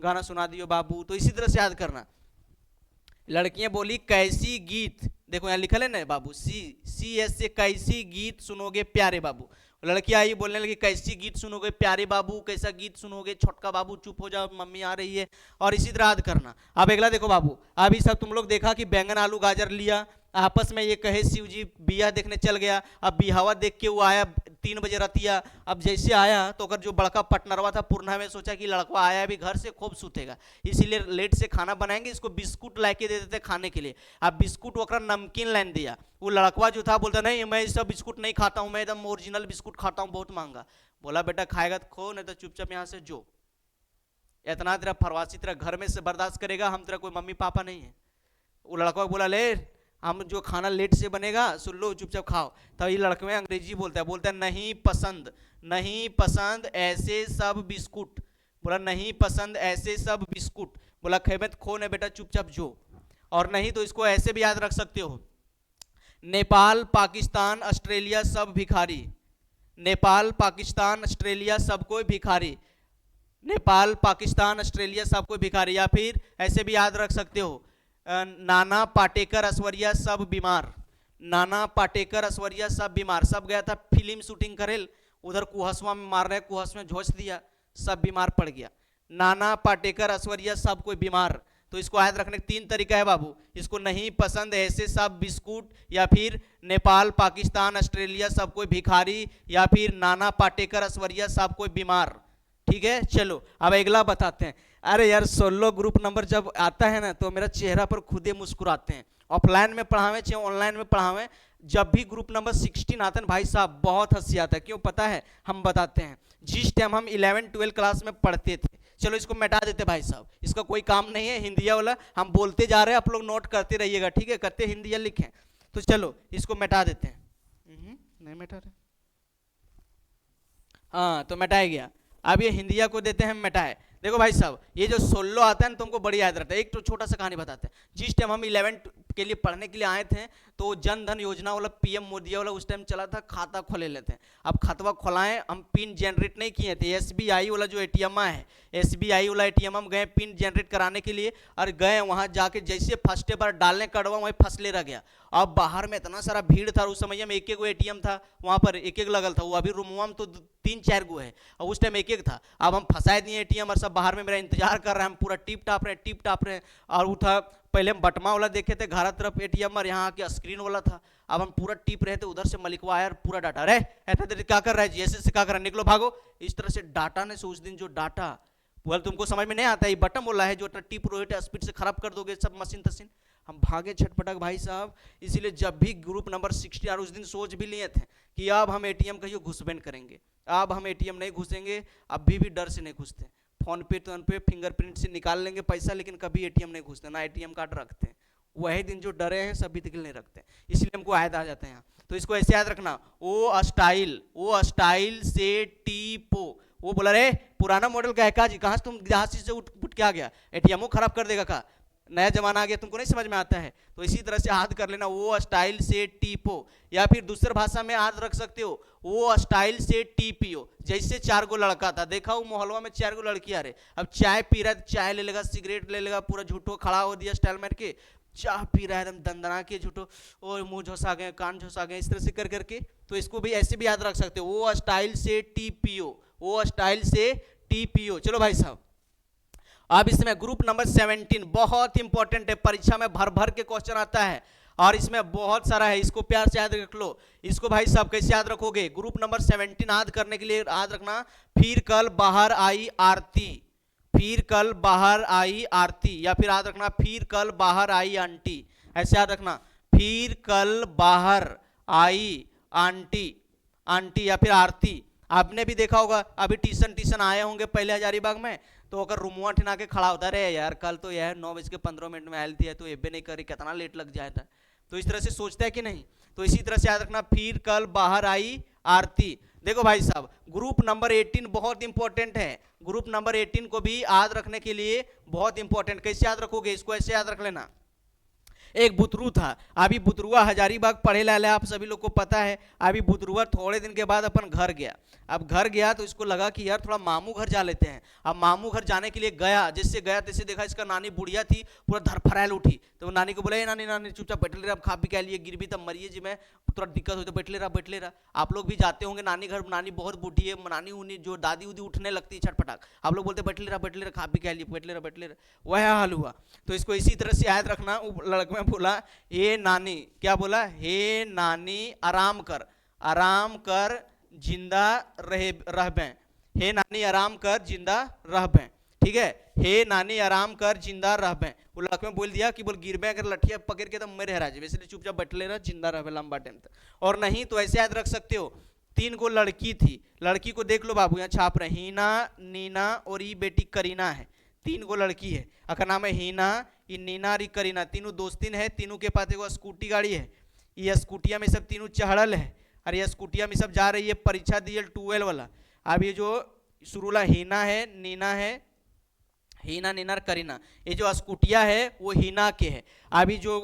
गाना सुना दियो बाबू। तो इसी तरह से याद करना। लड़कियां बोली कैसी गीत, देखो यहाँ लिखल है ना बाबू, सी एस से कैसी गीत सुनोगे प्यारे बाबू। लड़की आई बोलने लगी कैसी गीत सुनोगे प्यारे बाबू, कैसा गीत सुनोगे छोटका बाबू, चुप हो जाओ मम्मी आ रही है। और इसी तरह याद करना। अब अगला देखो बाबू, अभी सब तुम लोग देखा कि बैंगन आलू गाजर लिया, आपस में ये कहे शिव जी बिया देखने चल गया। अब बिहावा देख के वो आया 3 बजे रतिया। अब जैसे आया तो अगर जो बड़का पटनरवा था पूर्णा में सोचा कि लड़का आया अभी घर से खूब सुतेगा, इसीलिए लेट से खाना बनाएंगे, इसको बिस्कुट ला के दे देते खाने के लिए। अब बिस्कुट वगैरह नमकीन लाइन दिया। वो लड़कवा जो था बोलता नहीं मैं सब बिस्कुट नहीं खाता हूँ, मैं एकदम ओरिजिनल बिस्कुट खाता हूँ, बहुत महंगा। बोला बेटा खाएगा तो खो, नहीं तो चुपचाप यहाँ से जो, इतना तेरा फरवासी तेरा घर में से बर्दाश्त करेगा, हम तेरा कोई मम्मी पापा नहीं है। वो लड़का बोला ले हम जो खाना लेट से बनेगा सुन लो चुपचाप खाओ। तब ये लड़के में अंग्रेजी बोलता है नहीं पसंद, नहीं पसंद ऐसे सब बिस्कुट। बोला नहीं पसंद ऐसे सब बिस्कुट। बोला खेमे तो खो नहीं बेटा चुपचाप जो। और नहीं तो इसको ऐसे भी याद रख सकते हो, नेपाल पाकिस्तान ऑस्ट्रेलिया सब भिखारी, नेपाल पाकिस्तान ऑस्ट्रेलिया सब कोई भिखारी। नेपाल, पाकिस्तान, ऑस्ट्रेलिया सब कोई भिखारी, या फिर ऐसे भी याद रख सकते हो नाना पाटेकर ऐश्वर्या सब बीमार। नाना पाटेकर ऐश्वर्या सब बीमार, सब गया था फिल्म शूटिंग करेल, उधर कुहसवा में मार रहे, कुहस में झोंस दिया, सब बीमार पड़ गया। नाना पाटेकर ऐश्वर्या सब कोई बीमार। तो इसको याद रखने का 3 तरीका है बाबू। इसको नहीं पसंद ऐसे सब बिस्कुट, या फिर नेपाल, पाकिस्तान, ऑस्ट्रेलिया सब कोई भिखारी, या फिर नाना पाटेकर ऐश्वर्या सब कोई बीमार। ठीक है, चलो अब अगला बताते हैं। अरे यार 16 ग्रुप नंबर जब आता है ना तो मेरा चेहरा पर खुद ही मुस्कुराते हैं। ऑफलाइन में पढ़ावे चाहे ऑनलाइन में पढ़ावे, जब भी ग्रुप नंबर 16 आता है भाई साहब बहुत हंसी आता है। क्यों पता है, हम बताते हैं। जिस टाइम हम 11-12 क्लास में पढ़ते थे, चलो इसको मिटा देते भाई साहब, इसका कोई काम नहीं है, हिंदिया वाला हम बोलते जा रहे हैं, आप लोग नोट करते रहिएगा, ठीक है, करते हिंदिया लिखें। तो चलो इसको मिटा देते हैं। नहीं मिटा रहे, हाँ तो मिटाया गया। अब ये हिंदिया को देते हैं मिटाए। देखो भाई साहब, ये जो 16 आता है ना तुमको बड़ी याद रहता है। एक तो छोटा सा कहानी बताते हैं। जिस टाइम हम 11 के लिए पढ़ने के लिए आए थे तो जन धन योजना वाला पीएम मोदी वाला उस टाइम चला था, खाता खोले लेते हैं। अब खतवा खोलाएं, हम पिन जनरेट नहीं किए थे। एसबीआई वाला जो एटीएम है, एसबीआई वाला एटीएम हम गए पिन जनरेट कराने के लिए, और गए वहां जाके जैसे फर्स्ट बार डालने कड़वा वहीं फंसले रह गया। अब बाहर में इतना सारा भीड़ था, उस समय में एक एक एटीएम था, वहां पर एक एक लगल था। वो अभी रूमुआ में तो 3-4 गो है, और उस टाइम एक एक था। अब हम फंसाए दिए एटीएम, और सब बाहर में मेरा इंतजार कर रहे हैं, हम पूरा टिप टाप रहे हैं। और उठा पहले हम बटमा वाला देखे थे घर तरफ एटीएम, और यहाँ के स्क्रीन वाला था। अब हम पूरा टिप रहे थे, उधर से मलिकवा आया पूरा डाटा, अरे ऐसा क्या कर रहा है जी, ऐसे क्या कर रहा है, निकलो भागो। इस तरह से डाटा ने से उस दिन जो डाटा बोल तुमको समझ में नहीं आता, ये बटन बोला है जो टिप रोहित स्पीड से खराब कर दोगे सब मशीन तशीन। हम भागे छटपटक भाई साहब। इसीलिए जब भी ग्रुप नंबर 60 और उस दिन सोच भी लिए थे कि अब हम एटीएम कहियो घुसबैन करेंगे, अब हम एटीएम नहीं घुसेंगे, अभी भी डर से नहीं घुसते। फोन पे तो पे फिंगरप्रिंट से निकाल लेंगे पैसा, लेकिन कभी एटीएम नहीं घुसते, ना एटीएम कार्ड रखते हैं। वही दिन जो डरे हैं सभी तक नहीं रखते, इसलिए हमको याद आ जाते हैं यहाँ। तो इसको ऐसे याद रखना, ओ स्टाइल से टीपो। वो बोला रे पुराना मॉडल का है का जी, कहाँ से तुम जहाज से उठ के आ गया, एटीएम खराब कर देगा का, नया जमाना आ गया, तुमको नहीं समझ में आता है। तो इसी तरह से याद कर लेना, वो स्टाइल से टीपो। या फिर दूसरी भाषा में याद रख सकते हो, वो स्टाइल से टीपीओ। जैसे 4 गो लड़का था, देखा वो मोहल्ला में 4 गो लड़कियां रहे, अब चाय पी रहा है, चाय ले लेगा, सिगरेट ले लेगा, पूरा झूठो खड़ा हो दिया स्टाइल मार के, चाय पी रहा है एकदम दंदना के झूठो, और मुंह झोसा गए, कान झोसा गए, इस तरह से कर करके। तो इसको भी ऐसे भी याद रख सकते हो, वो स्टाइल से टीपीओ, वो स्टाइल से टीपीओ। चलो भाई साहब, अब इसमें ग्रुप नंबर 17 बहुत इंपॉर्टेंट है, परीक्षा में भर भर के क्वेश्चन आता है, और इसमें बहुत सारा है, इसको प्यार से याद रख लो। इसको भाई साहब कैसे याद रखोगे, ग्रुप नंबर 17 याद करने के लिए याद रखना, फिर कल बाहर आई आरती, फिर कल बाहर आई आरती, या फिर याद रखना फिर कल बाहर आई आंटी। ऐसे याद रखना, फिर कल बाहर आई आंटी, आंटी या फिर आरती। आपने भी देखा होगा, अभी ट्यूशन आए होंगे पहले हजारीबाग में, तो अगर रूमुआ ठिना के खड़ा होता रहे यार कल तो यह 9:15 में आयल थी, तो ये भी नहीं करी, कितना लेट लग जाता। तो इस तरह से सोचता है कि नहीं। तो इसी तरह से याद रखना, फिर कल बाहर आई आरती। देखो भाई साहब, ग्रुप नंबर 18 बहुत इंपॉर्टेंट है, ग्रुप नंबर 18 को भी याद रखने के लिए बहुत इंपॉर्टेंट। कैसे याद रखोगे, इसको ऐसे याद रख लेना। एक बुतरू था, अभी बुतरुआ हजारीबाग पढ़े लाले, आप सभी लोग को पता है। अभी बुतरुआ थोड़े दिन के बाद अपन घर गया। अब घर गया तो इसको लगा कि यार थोड़ा मामू घर जा लेते हैं। अब मामू घर जाने के लिए गया, जिससे गया तैसे देखा इसका नानी बुढ़िया थी, पूरा धरफरायल उठी। तो नानी को बोला, नानी नानी चुपचाप बैठ ले रहा, अब खा पी के लिए गिर भी तब मरिए जी, मैं थोड़ा दिक्कत हो तो बैठ ले रहा। आप लोग भी जाते होंगे नानी घर, नानी बहुत बूढ़ी है, नानी उन्नी जो दादी उदी उठने लगती है छटपटाक, आप लोग बोलते बैठ ले रहा, खा पी के लिए बैठ ले रहा, वह हाल हुआ। तो इसको इसी तरह से याद रखना। लड़के में बोला, हे नानी, क्या बोला, हे नानी आराम कर जिंदा रहबे, हे नानी आराम कर जिंदा रहबे, ठीक है, हे नानी आराम कर जिंदा रहबे। वो लड़के में बोल दिया कि बोल गिरबे अगर लठिया पकड़ के तो मेरे हरा जाए, इसलिए चुपचाप बैठ ले रहा, जिंदा रहबे लंबा टाइम तक। और नहीं तो ऐसे याद रख सकते हो, 3 गो लड़की थी, लड़की को देख लो बाबू, यहाँ छाप रहे, हीना, नीना और ये बेटी करीना है। 3 गो लड़की है, अगर नाम है हीना, ये नीना और करीना, तीनों दोस्तिन है। तीनों के पास एगो स्कूटी गाड़ी है, ये स्कूटिया में सब तीनों चढ़ल है, और ये स्कूटिया में सब जा रही है परीक्षा दिए 12 वाला। अब ये जो शुरूला हीना है, नीना है, हीना नीना करीना, ये जो स्कूटिया है वो हीना के है। अभी जो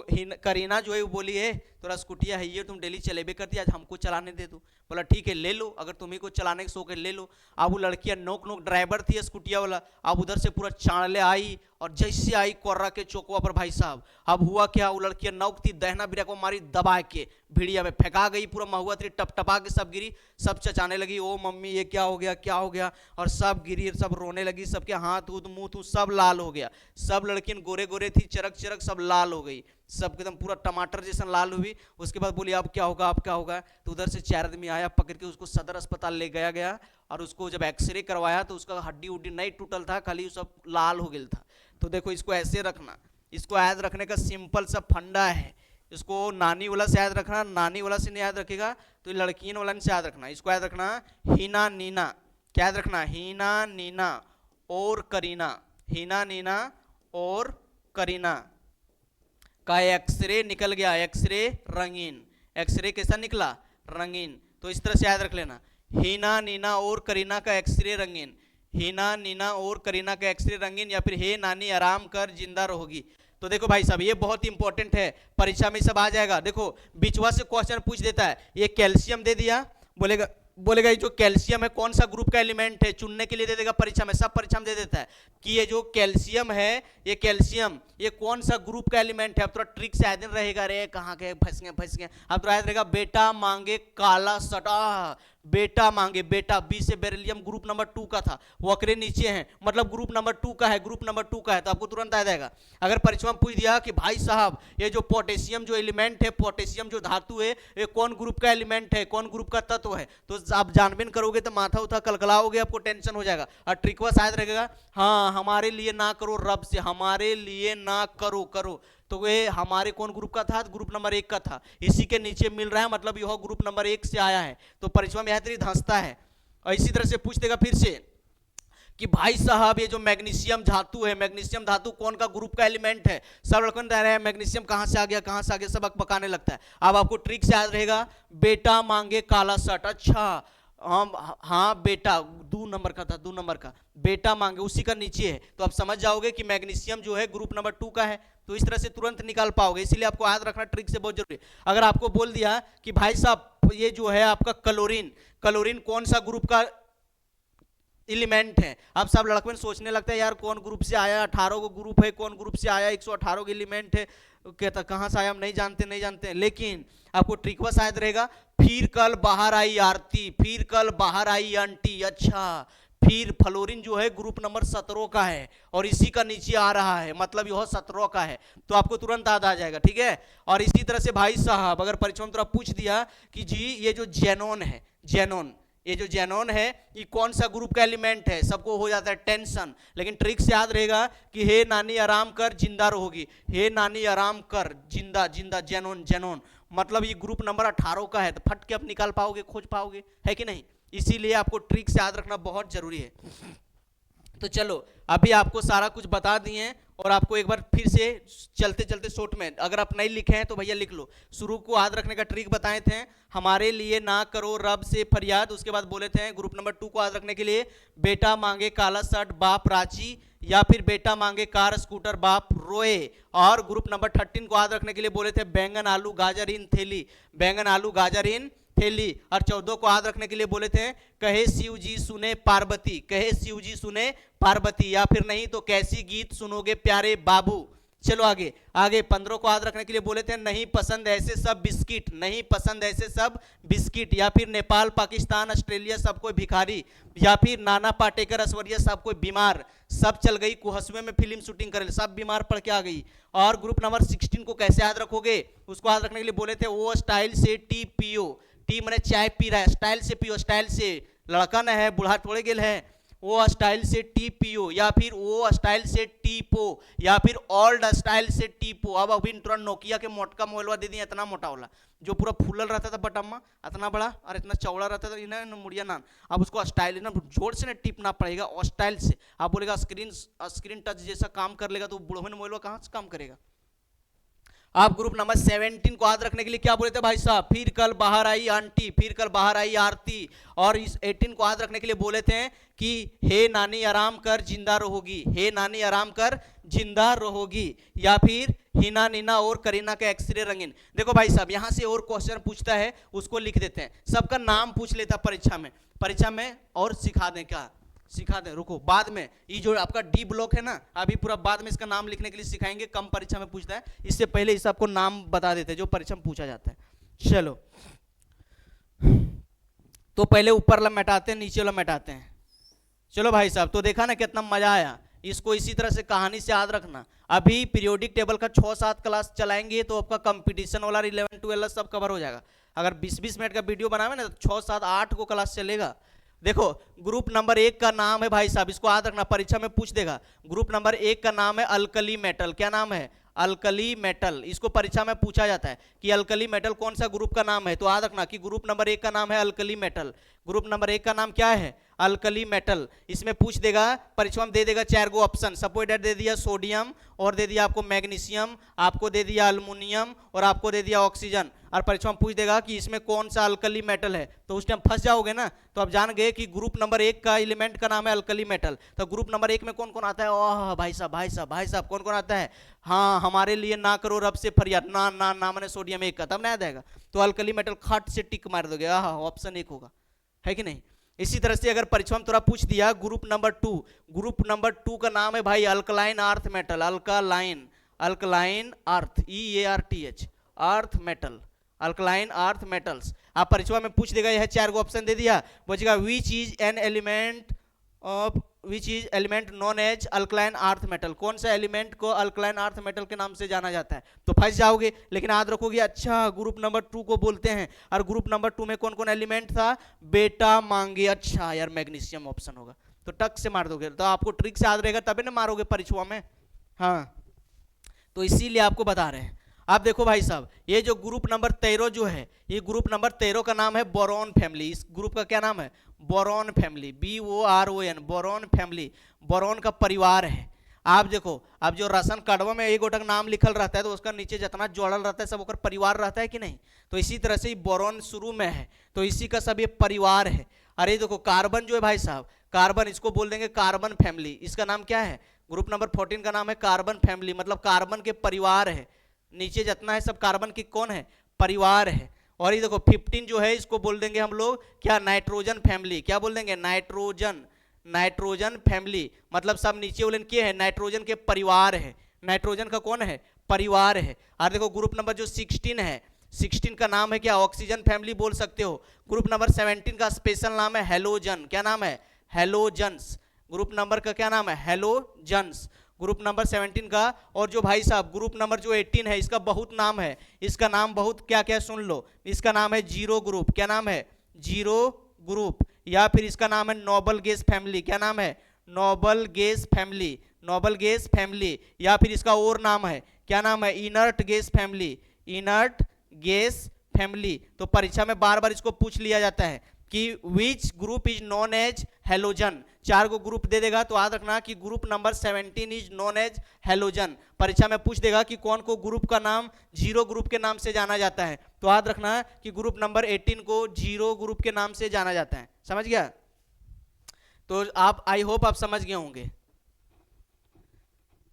करीना जो है वो बोली है तोरा स्कूटिया है ये तुम डेली चलेबे करती, आज हमको चलाने दे दो। बोला ठीक है ले लो, अगर तुम्ही को चलाने का शौक है ले लो। अब वो लड़कियां नोक नोक ड्राइवर थी स्कूटिया वाला, अब उधर से पूरा चाड़ले आई और जैसे आई कोर्रा के चौकवा पर भाई साहब, अब हुआ क्या, वो लड़कियां नौक थी दहना बिरा को मारी दबा के भिड़िया में फेंका गई, पूरा महुआ थी टपटपा के सब गिरी, सब चचाने लगी ओ मम्मी ये क्या हो गया क्या हो गया, और सब गिरी सब रोने लगी, सबके हाथ उद मुंह सब लाल हो गया, सब लड़कियां गोरे गोरे थी चरक चरक सब लाल हो गई, सब एकदम पूरा टमाटर जैसा लाल हुई। उसके बाद बोली अब क्या होगा अब क्या होगा, तो उधर से 4 आदमी आया पकड़ के उसको सदर अस्पताल ले गया और उसको जब एक्सरे करवाया तो उसका हड्डी उड्डी नहीं टूटल था, खाली सब लाल हो गया था। तो देखो इसको ऐसे रखना, इसको याद रखने का सिंपल सा फंडा है, इसको नानी वाला से याद रखना, नानी वाला से नहीं याद रखेगा तो लड़कियों वाला से याद रखना। इसको याद रखना हीना नीना, क्या याद रखना, हीना नीना और करीना, हीना नीना और करीना का एक्सरे निकल गया, एक्सरे रंगीन, एक्सरे कैसा निकला रंगीन। तो इस तरह से याद रख लेना, हीना नीना और करीना का एक्सरे रंगीन, हीना नीना और करीना का एक्सरे रंगीन, या फिर हे नानी आराम कर जिंदा रहोगी। तो देखो भाई साहब ये बहुत इंपॉर्टेंट है, परीक्षा में सब आ जाएगा। देखो बिचवा से क्वेश्चन पूछ देता है, ये कैल्शियम दे दिया, बोलेगा ये जो कैल्शियम है कौन सा ग्रुप का एलिमेंट है, चुनने के लिए दे देगा परीक्षा में, सब परीक्षा में दे देता है कि ये जो कैल्शियम है, ये कैल्शियम ये कौन सा ग्रुप का एलिमेंट है। अब थोड़ा ट्रिक से याद रहेगा, रे कहाँ गए फंस गए। अब थोड़ा याद रहेगा, बेटा मांगे काला सटा, बेटा मांगे, बेटा बी से बेरिलियम ग्रुप नंबर 2 का था, वो अकरे नीचे है, मतलब ग्रुप नंबर 2 का है, ग्रुप नंबर 2 का है, तो आपको तुरंत आ जाएगा। अगर परीक्षा में पूछ दिया कि भाई साहब ये जो पोटेशियम जो एलिमेंट है, पोटेशियम जो धातु है, ये कौन ग्रुप का एलिमेंट है, कौन ग्रुप का तत्व है, तो आप जानबीन करोगे तो माथा उठा कलकलाओगे, आपको टेंशन हो जाएगा। और ट्रिकवा शायद रहेगा, हाँ हमारे लिए ना करो, रब से हमारे लिए ना करो। तो ये हमारे कौन ग्रुप का था, ग्रुप नंबर 1 का था, इसी के नीचे मिल रहा है, मतलब यह ग्रुप नंबर 1 से आया है। तो परीक्षा में यह तरी धंसता है। और इसी तरह से पूछ देगा फिर से कि भाई साहब ये जो मैग्नीशियम धातु है, मैग्नीशियम धातु कौन का ग्रुप का एलिमेंट है, सब लड़कों ने रहे हैं मैग्नीशियम कहां से आ गया, सब बकाने लगता है। अब आपको ट्रिक से याद रहेगा, बेटा मांगे काला शर्ट, अच्छा हाँ बेटा 2 नंबर का था, 2 नंबर का बेटा मांगे उसी का नीचे है, तो आप समझ जाओगे कि मैग्नीशियम जो है ग्रुप नंबर 2 का है। तो इस तरह से तुरंत निकाल पाओगे, इसीलिए आपको याद रखना ट्रिक से बहुत जरूरी है। अगर आपको बोल दिया कि भाई साहब ये जो है आपका क्लोरीन कौन सा ग्रुप का एलिमेंट है, अब सब लड़कन सोचने लगता है यार कौन ग्रुप से आया, 18 को ग्रुप है, कौन ग्रुप से आया, 118 के एलिमेंट है, कहता कहां से आया हम नहीं जानते। लेकिन आपको ट्रिक बस याद रहेगा, फिर कल बाहर आई आरती, फिर कल बाहर आई आंटी, अच्छा फिर फ्लोरीन जो है ग्रुप नंबर 17 का है और इसी का नीचे आ रहा है, मतलब यह 17 का है, तो आपको तुरंत याद आ जाएगा, ठीक है। और इसी तरह से भाई साहब अगर परीक्षा में पूछ दिया कि जी ये जो जेनोन है, ये जो जेनोन है ये कौन सा ग्रुप का एलिमेंट है, सबको हो जाता है टेंशन। लेकिन ट्रिक से याद रहेगा कि हे नानी आराम कर जिंदा रहोगी, हे नानी आराम कर जिंदा जेनोन, मतलब ये ग्रुप नंबर 18 का है, तो फट के आप निकाल पाओगे, खोज पाओगे, है कि नहीं। इसीलिए आपको ट्रिक से याद रखना बहुत जरूरी है। तो चलो अभी आपको सारा कुछ बता दिए हैं और आपको एक बार फिर से चलते शॉर्ट में, अगर आप नहीं लिखे हैं तो भैया लिख लो। शुरू को याद रखने का ट्रिक बताए थे, हमारे लिए ना करो रब से फरियाद, उसके बाद बोले थे ग्रुप नंबर 2 को याद रखने के लिए, बेटा मांगे काला शर्ट बाप रांची, या फिर बेटा मांगे कार स्कूटर बाप रोए। और ग्रुप नंबर 13 को याद रखने के लिए बोले थे बैंगन आलू गाजर इन थैली, बैंगन आलू गाजर इन थैली। और 14 को याद रखने के लिए बोले थे कहे शिव जी सुने पार्वती, कहे शिव जी सुने पार्वती, या फिर नहीं तो कैसी गीत सुनोगे प्यारे बाबू। चलो आगे 15 को याद रखने के लिए बोले थे नहीं पसंद ऐसे सब बिस्किट, नहीं पसंद ऐसे सब बिस्किट, या फिर नेपाल पाकिस्तान ऑस्ट्रेलिया सब कोई भिखारी, या फिर नाना पाटेकर ऐश्वर्या सब कोई बीमार, सब चल गई कुहसुए में फिल्म शूटिंग करे, सब बीमार पड़ के आ गई। और ग्रुप नंबर 16 को कैसे याद रखोगे, उसको याद रखने के लिए बोले थे वो स्टाइल से टी पियो, टी मैंने चाय पी रहा है, स्टाइल से पियो, स्टाइल से लड़का न है बूढ़ा थोड़े गेल है, वो स्टाइल से टी पियो, या फिर वो स्टाइल से टी पो, या फिर ओल्ड स्टाइल से टी पो। अब अभी तुरंत नोकिया के मोटका मोबाइल दे दिया, इतना मोटा वाला जो पूरा फूलल रहता था बटम्मा, इतना बड़ा और इतना चौड़ा रहता था, इन्हें मुड़िया नान। अब उसको स्टाइल ना जोर से ना टिपना पड़ेगा, और स्टाइल से आप बोलेगा स्क्रीन टच जैसा काम कर लेगा, तो बुढ़ो में मोबाइल कहाँ से काम करेगा। आप ग्रुप नंबर 17 को याद रखने के लिए क्या बोले थे भाई साहब, फिर कल बाहर आई आंटी, फिर कल बाहर आई आरती। और इस 18 को याद रखने के लिए बोले थे कि हे नानी आराम कर जिंदा रहोगी, हे नानी आराम कर जिंदा रहोगी, या फिर हिना नीना और करीना का एक्सरे रंगीन। देखो भाई साहब यहाँ से और क्वेश्चन पूछता है उसको लिख देते हैं, सबका नाम पूछ लेता परीक्षा में और सिखा दें क्या, सिखा दें, रुको बाद में ये जो आपका डी ब्लॉक है ना, अभी पूरा बाद में इसका नाम लिखने के लिए सिखाएंगे, कम परीक्षा में पूछता है, इससे पहले इस आपको नाम बता देते हैं जो परीक्षा में पूछा जाता है। चलो तो पहले ऊपर वाला मिटाते हैं, नीचे वाला मिटाते हैं। चलो भाई साहब, तो देखा ना कितना मजा आया, इसको इसी तरह से कहानी से याद रखना। अभी पीरियोडिक टेबल का 6-7 क्लास चलाएंगे तो आपका कंपटीशन वाला 11-12 सब कवर हो जाएगा। अगर 20-20 मिनट का वीडियो बनावे ना तो 6-7-8 को क्लास चलेगा। देखो ग्रुप नंबर 1 का नाम है भाई साहब, इसको याद रखना, परीक्षा में पूछ देगा। ग्रुप नंबर 1 का नाम है अल्कली मेटल। क्या नाम है? Alkali metal. इसको परीक्षा में पूछा जाता है कि अल्कली मेटल कौन सा ग्रुप का नाम है, तो याद रखना कि ग्रुप नंबर 1 का नाम है अल्कली मेटल। ग्रुप नंबर 1 का नाम क्या है? Alkali metal. इसमें पूछ देगा, परीक्षा में दे देगा 4 गो ऑप्शन, सपोज दैट दे दिया सोडियम, और दे दिया आपको मैग्नीशियम, आपको दे दिया अल्युमिनियम, और आपको दे दिया ऑक्सीजन। और परीक्षा में पूछ देगा कि इसमें कौन सा अल्कली मेटल है, तो उस टाइम फंस जाओगे ना। तो आप जान गए कि ग्रुप नंबर 1 का एलिमेंट का नाम है अल्कली मेटल। तो ग्रुप नंबर 1 में कौन कौन आता है? ओह भाई साहब भाई साहब भाई साहब, कौन कौन आता है? हाँ, हमारे लिए ना करो रब से फरियाद, ना ना ना मैंने सोडियम 1 का, तब ना याद आएगा। तो अल्कली मेटल खट से टिक मार दोगे, हाँ ऑप्शन 1 होगा, है कि नहीं। इसी तरह से अगर परीक्षा में थोड़ा पूछ दिया ग्रुप नंबर 2, ग्रुप नंबर 2 का नाम है भाई alkaline earth metal. Alkaline, alkaline earth, EARTH, earth metal, alkaline earth metals. आप परीक्षा में पूछ देगा, यह 4 गो ऑप्शन दे दिया, पूछेगा which is an element of, which is element known as alkaline earth metal, कौन सा एलिमेंट को अल्कलाइन अर्थ मेटल के नाम से जाना जाता है, तो फंस जाओगे। लेकिन याद रखोगे अच्छा ग्रुप नंबर 2 को बोलते हैं, और ग्रुप नंबर 2 में कौन कौन एलिमेंट था? बेटा मांगे, अच्छा यार मैग्नीशियम ऑप्शन होगा, तो टक से मार दोगे। तो आपको ट्रिक से याद रहेगा तभी ना मारोगे परीक्षा में, हाँ, तो इसीलिए आपको बता रहे हैं। आप देखो भाई साहब, ये जो ग्रुप नंबर 13 जो है, ये ग्रुप नंबर 13 का नाम है बोरॉन फैमिली। इस ग्रुप का क्या नाम है? Boron family, BORON, boron family, boron का परिवार है। आप देखो, अब जो राशन कार्डवा में एक गोटक नाम लिखल रहता है तो उसका नीचे जितना जोड़ल रहता है सब ओकर परिवार रहता है कि नहीं, तो इसी तरह से बोरॉन शुरू में है, तो इसी का सब ये परिवार है। अरे देखो कार्बन जो है भाई साहब, कार्बन, इसको बोल देंगे कार्बन फैमिली। इसका नाम क्या है? ग्रुप नंबर 14 का नाम है कार्बन फैमिली, मतलब कार्बन के परिवार है। नीचे जितना है सब कार्बन की कौन है? परिवार है। और ये देखो 15 जो है, इसको बोल देंगे हम लोग क्या? Nitrogen family. क्या बोल देंगे? नाइट्रोजन, नाइट्रोजन फैमिली, मतलब सब नीचे वाले के है, नाइट्रोजन के परिवार है। नाइट्रोजन का कौन है? परिवार है। और देखो ग्रुप नंबर जो 16 है, 16 का नाम है क्या? ऑक्सीजन फैमिली बोल सकते हो। ग्रुप नंबर 17 का स्पेशल नाम है हेलोजन। क्या नाम है? हेलोजन्स। ग्रुप नंबर का क्या नाम है? हेलोजन्स, ग्रुप नंबर 17 का। और जो भाई साहब ग्रुप नंबर जो 18 है, इसका बहुत नाम है, इसका नाम बहुत क्या क्या सुन लो, इसका नाम है जीरो ग्रुप। क्या नाम है? Zero group. या फिर इसका नाम है नोबल गैस फैमिली। क्या नाम है? Noble gas family, noble gas family. या फिर इसका और नाम है, क्या नाम है? Inert gas family, inert gas family. तो परीक्षा में बार बार इसको पूछ लिया जाता है कि which group is known as halogen. 4 को ग्रुप दे देगा तो याद रखना कि group number 17 is known as halogen. परीक्षा में पूछ देगा कि कौन को ग्रुप का नाम जीरो ग्रुप के नाम से जाना जाता है, तो याद रखना कि ग्रुप नंबर 18 को जीरो ग्रुप के नाम से जाना जाता है। समझ गया? तो आप, आई होप आप समझ गए होंगे।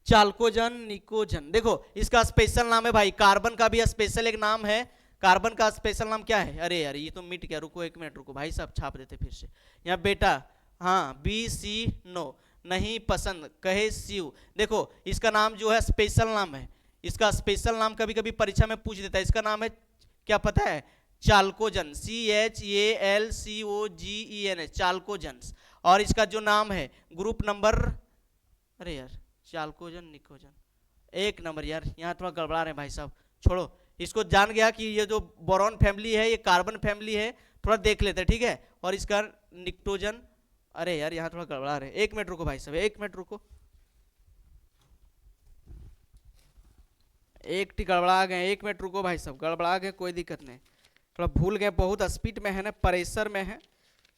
चाल्कोजन, निकोजन, देखो इसका स्पेशल नाम है भाई, कार्बन का भी स्पेशल एक नाम है। कार्बन का स्पेशल नाम क्या है? अरे यार ये तो मिट गया, रुको 1 मिनट रुको भाई साहब, छाप देते फिर से। यहाँ बेटा, हाँ, BC नो, नहीं पसंद, कहे शिव। देखो इसका नाम जो है स्पेशल नाम है, इसका स्पेशल नाम कभी कभी परीक्षा में पूछ देता है। इसका नाम है क्या पता है? चाल्कोजन, CHALCOGEN, चाल्कोजन्स। और इसका जो नाम है ग्रुप नंबर, अरे यार चाल्कोजन, निकोजन, 1 नंबर यार, यहाँ थोड़ा गड़बड़ा रहे भाई साहब, छोड़ो। इसको जान गया कि ये जो बोरॉन फैमिली है ये कार्बन फैमिली है, थोड़ा देख लेते हैं, ठीक है। और इसका निकोजन, अरे यार यहाँ थोड़ा गड़बड़ा रहे, 1 मिनट रुको भाई साहब, 1 मिनट रुको, एक टी गड़बड़ा गए, 1 मिनट रुको भाई साहब, गड़बड़ा गए, कोई दिक्कत नहीं, थोड़ा भूल गए, बहुत स्पीड में है ना, प्रेशर में है,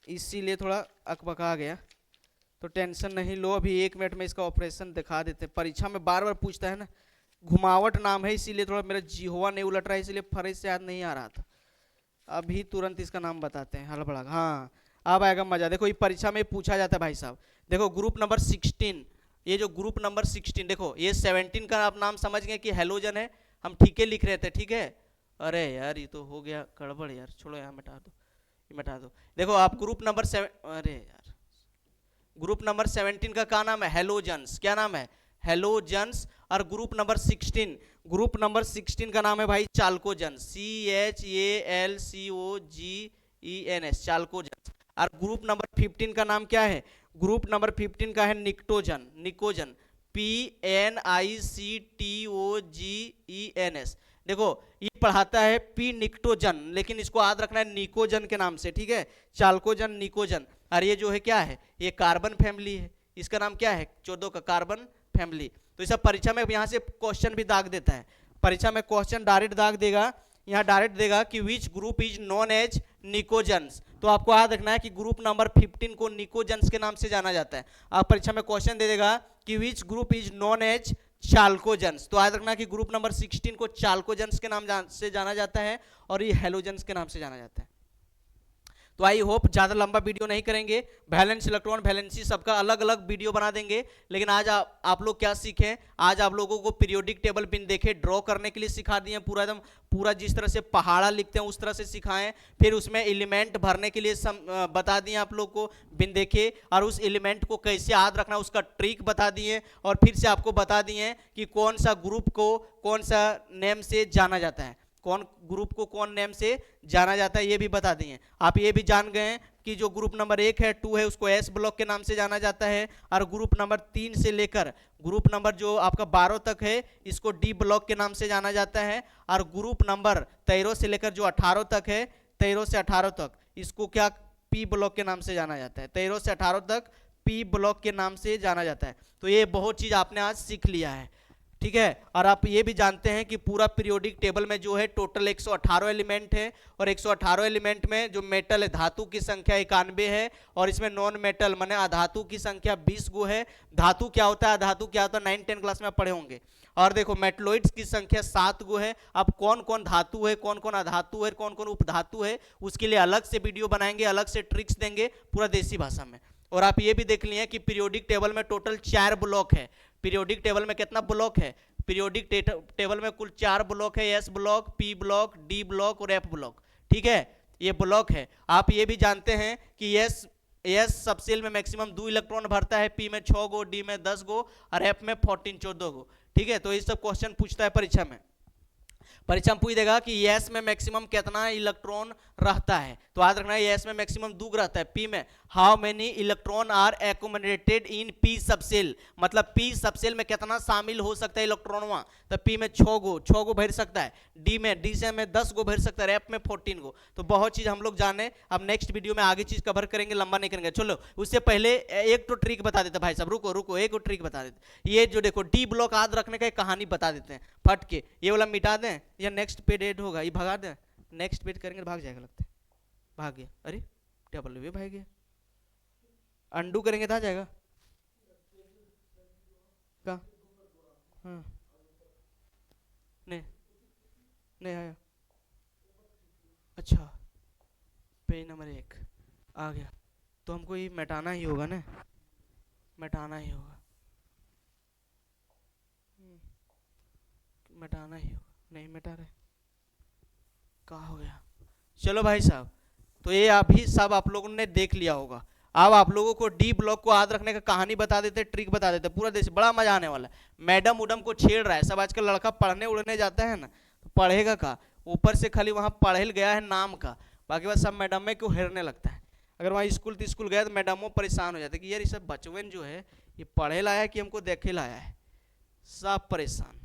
इसीलिए थोड़ा अकबका गया, तो टेंशन नहीं लो। अभी 1 मिनट में इसका ऑपरेशन दिखा देते। परीक्षा में बार बार पूछता है ना, घुमावट नाम है इसीलिए थोड़ा मेरा जिह्वा नहीं उलट रहा है, इसलिए फरेज से याद नहीं आ रहा था। अभी तुरंत इसका नाम बताते हैं, हड़बड़ा, हाँ अब आएगा मजा। देखो ये परीक्षा में पूछा जाता है भाई साहब। देखो ग्रुप नंबर 16, ये जो ग्रुप नंबर 16, देखो ये 17 का आप नाम समझ गए कि हेलोजन है, हम ठीक है लिख रहे थे, ठीक है। अरे यार ये तो हो गया गड़बड़ यार, छोड़ो यहाँ मिटा दो, ये मिटा दो। देखो आप ग्रुप नंबर 7, अरे यार ग्रुप नंबर 17 का क्या नाम है, हेलोजन्स, क्या नाम है, हेलोजन्स। और ग्रुप नंबर 16, ग्रुप नंबर 16 का नाम है भाई चाल्कोजन्स, CHALCOGENS, चाल्कोजन्स। और ग्रुप नंबर 15 का नाम क्या है, ग्रुप नंबर 15 का है निकोजन, निकोजन, PNICTOGENS। देखो ये पढ़ाता है पी निक्टोजन, लेकिन इसको याद रखना है निकोजन के नाम से, ठीक है, चाल्कोजन, निकोजन। और ये जो है क्या है, ये कार्बन फैमिली है, इसका नाम क्या है 14 का कार्बन फैमिली। तो इस परीक्षा में यहाँ से क्वेश्चन भी दाग देता है, परीक्षा में क्वेश्चन डायरेक्ट दाग देगा, यहाँ डायरेक्ट देगा कि which group is known as pnictogens. तो आपको याद रखना है कि ग्रुप नंबर 15 को निकोजन्स के नाम से जाना जाता है। आप परीक्षा में क्वेश्चन दे देगा कि which group is known as chalcogens, तो याद रखना कि ग्रुप नंबर 16 को चाल्कोजन्स के नाम से जाना जाता है और ये हेलोजन्स के नाम से जाना जाता है। तो आई होप ज़्यादा लंबा वीडियो नहीं करेंगे, वैलेंस इलेक्ट्रॉन वैलेंसी सबका अलग अलग वीडियो बना देंगे। लेकिन आज आप लोग क्या सीखें, आज आप लोगों को पीरियोडिक टेबल पिन देखे ड्रॉ करने के लिए सिखा दिए, पूरा एकदम पूरा जिस तरह से पहाड़ा लिखते हैं उस तरह से सिखाएं। फिर उसमें एलिमेंट भरने के लिए बता दिए आप लोग को बिन देखे, और उस एलिमेंट को कैसे याद रखना उसका ट्रिक बता दिए, और फिर से आपको बता दिए कि कौन सा ग्रुप को कौन सा नेम से जाना जाता है, कौन ग्रुप को कौन नेम से जाना जाता है ये भी बता दिए। आप ये भी जान गए कि जो ग्रुप नंबर 1 है 2 है उसको एस ब्लॉक के नाम से जाना जाता है, और ग्रुप नंबर 3 से लेकर ग्रुप नंबर जो आपका 12 तक है इसको डी ब्लॉक के नाम से जाना जाता है, और ग्रुप नंबर 13 से लेकर जो 18 तक है, 13 से 18 तक इसको क्या पी ब्लॉक के नाम से जाना जाता है, 13 से 18 तक पी ब्लॉक के नाम से जाना जाता है। तो ये बहुत चीज़ आपने आज सीख लिया है, ठीक है। और आप ये भी जानते हैं कि पूरा पीरियोडिक टेबल में जो है टोटल 118 एलिमेंट है, और 118 एलिमेंट में जो मेटल है धातु की संख्या 91 है, और इसमें नॉन मेटल माने अधातु की संख्या 20 गो है। धातु क्या होता है, अधातु क्या होता है 9-10 क्लास में पढ़े होंगे। और देखो मेटलॉइड्स की संख्या 7 गो है। अब कौन कौन धातु है, कौन कौन अधातु है, कौन कौन उपधातु है, उसके लिए अलग से वीडियो बनाएंगे, अलग से ट्रिक्स देंगे पूरा देसी भाषा में। और आप ये भी देख लिए कि पीरियोडिक टेबल में टोटल 4 ब्लॉक है। पीरियोडिक टेबल में कितना ब्लॉक है, पीरियोडिक टेबल में कुल 4 ब्लॉक है, S block, P block, D block और एफ ब्लॉक, ठीक है, ये ब्लॉक है। आप ये भी जानते हैं कि एस सबसेल में मैक्सिमम 2 इलेक्ट्रॉन भरता है, पी में 6 गो, डी में 10 गो और एफ में 14 गो, ठीक है। तो ये सब क्वेश्चन पूछता है परीक्षा में, परीक्षा में पूछ देगा कि एस में मैक्सिमम कितना इलेक्ट्रॉन रहता है, तो याद रखना है एस में मैक्सिमम 2 रहता है। पी में how many electron are accumulated in P subshell, मतलब पी सबसेल में कितना शामिल हो सकता है इलेक्ट्रॉन वहाँ, तो पी में 6 गो भर सकता है, डी से में 10 गो भर सकता है, एफ में 14 गो। तो बहुत चीज हम लोग जाने, अब नेक्स्ट वीडियो में आगे चीज कवर करेंगे, लंबा नहीं करेंगे। चलो उससे पहले एक तो ट्रिक बता देते भाई साहब, रुको एक ट्रिक बता देते। ये जो देखो डी ब्लॉक याद रखने का एक कहानी बता देते हैं फट के, ये वाला मिटा दें या नेक्स्ट पेज ऐड होगा, ये भगा दें, नेक्स्ट पेज करेंगे भाग जाएगा, लगता है भाग गया, अरे टेबल भी भाग गया, अंडू करेंगे तो आ जाएगा क्या, हाँ नहीं आया, अच्छा पेज नंबर 1 आ गया, तो हमको ये मिटाना ही होगा ना, मिटाना ही होगा, मिटाना ही होगा, नहीं मिटा रहे, कहाँ हो गया। चलो भाई साहब, तो ये अभी सब आप लोगों ने देख लिया होगा। अब आप लोगों को डी ब्लॉक को याद रखने का कहानी बता देते, ट्रिक बता देते, पूरा देश बड़ा मजा आने वाला है। मैडम उडम को छेड़ रहा है सब, आजकल लड़का पढ़ने उड़ने जाता है ना, तो पढ़ेगा का, ऊपर से खाली वहाँ पढ़े गया है नाम का, बाकी बात सब मैडम में क्यों हेरने लगता है। अगर वहाँ स्कूल तो स्कूल गया तो मैडमों परेशान हो जाते कि यार ये सब बचवन जो है ये पढ़े लाया है कि हमको देखे लाया है, सब परेशान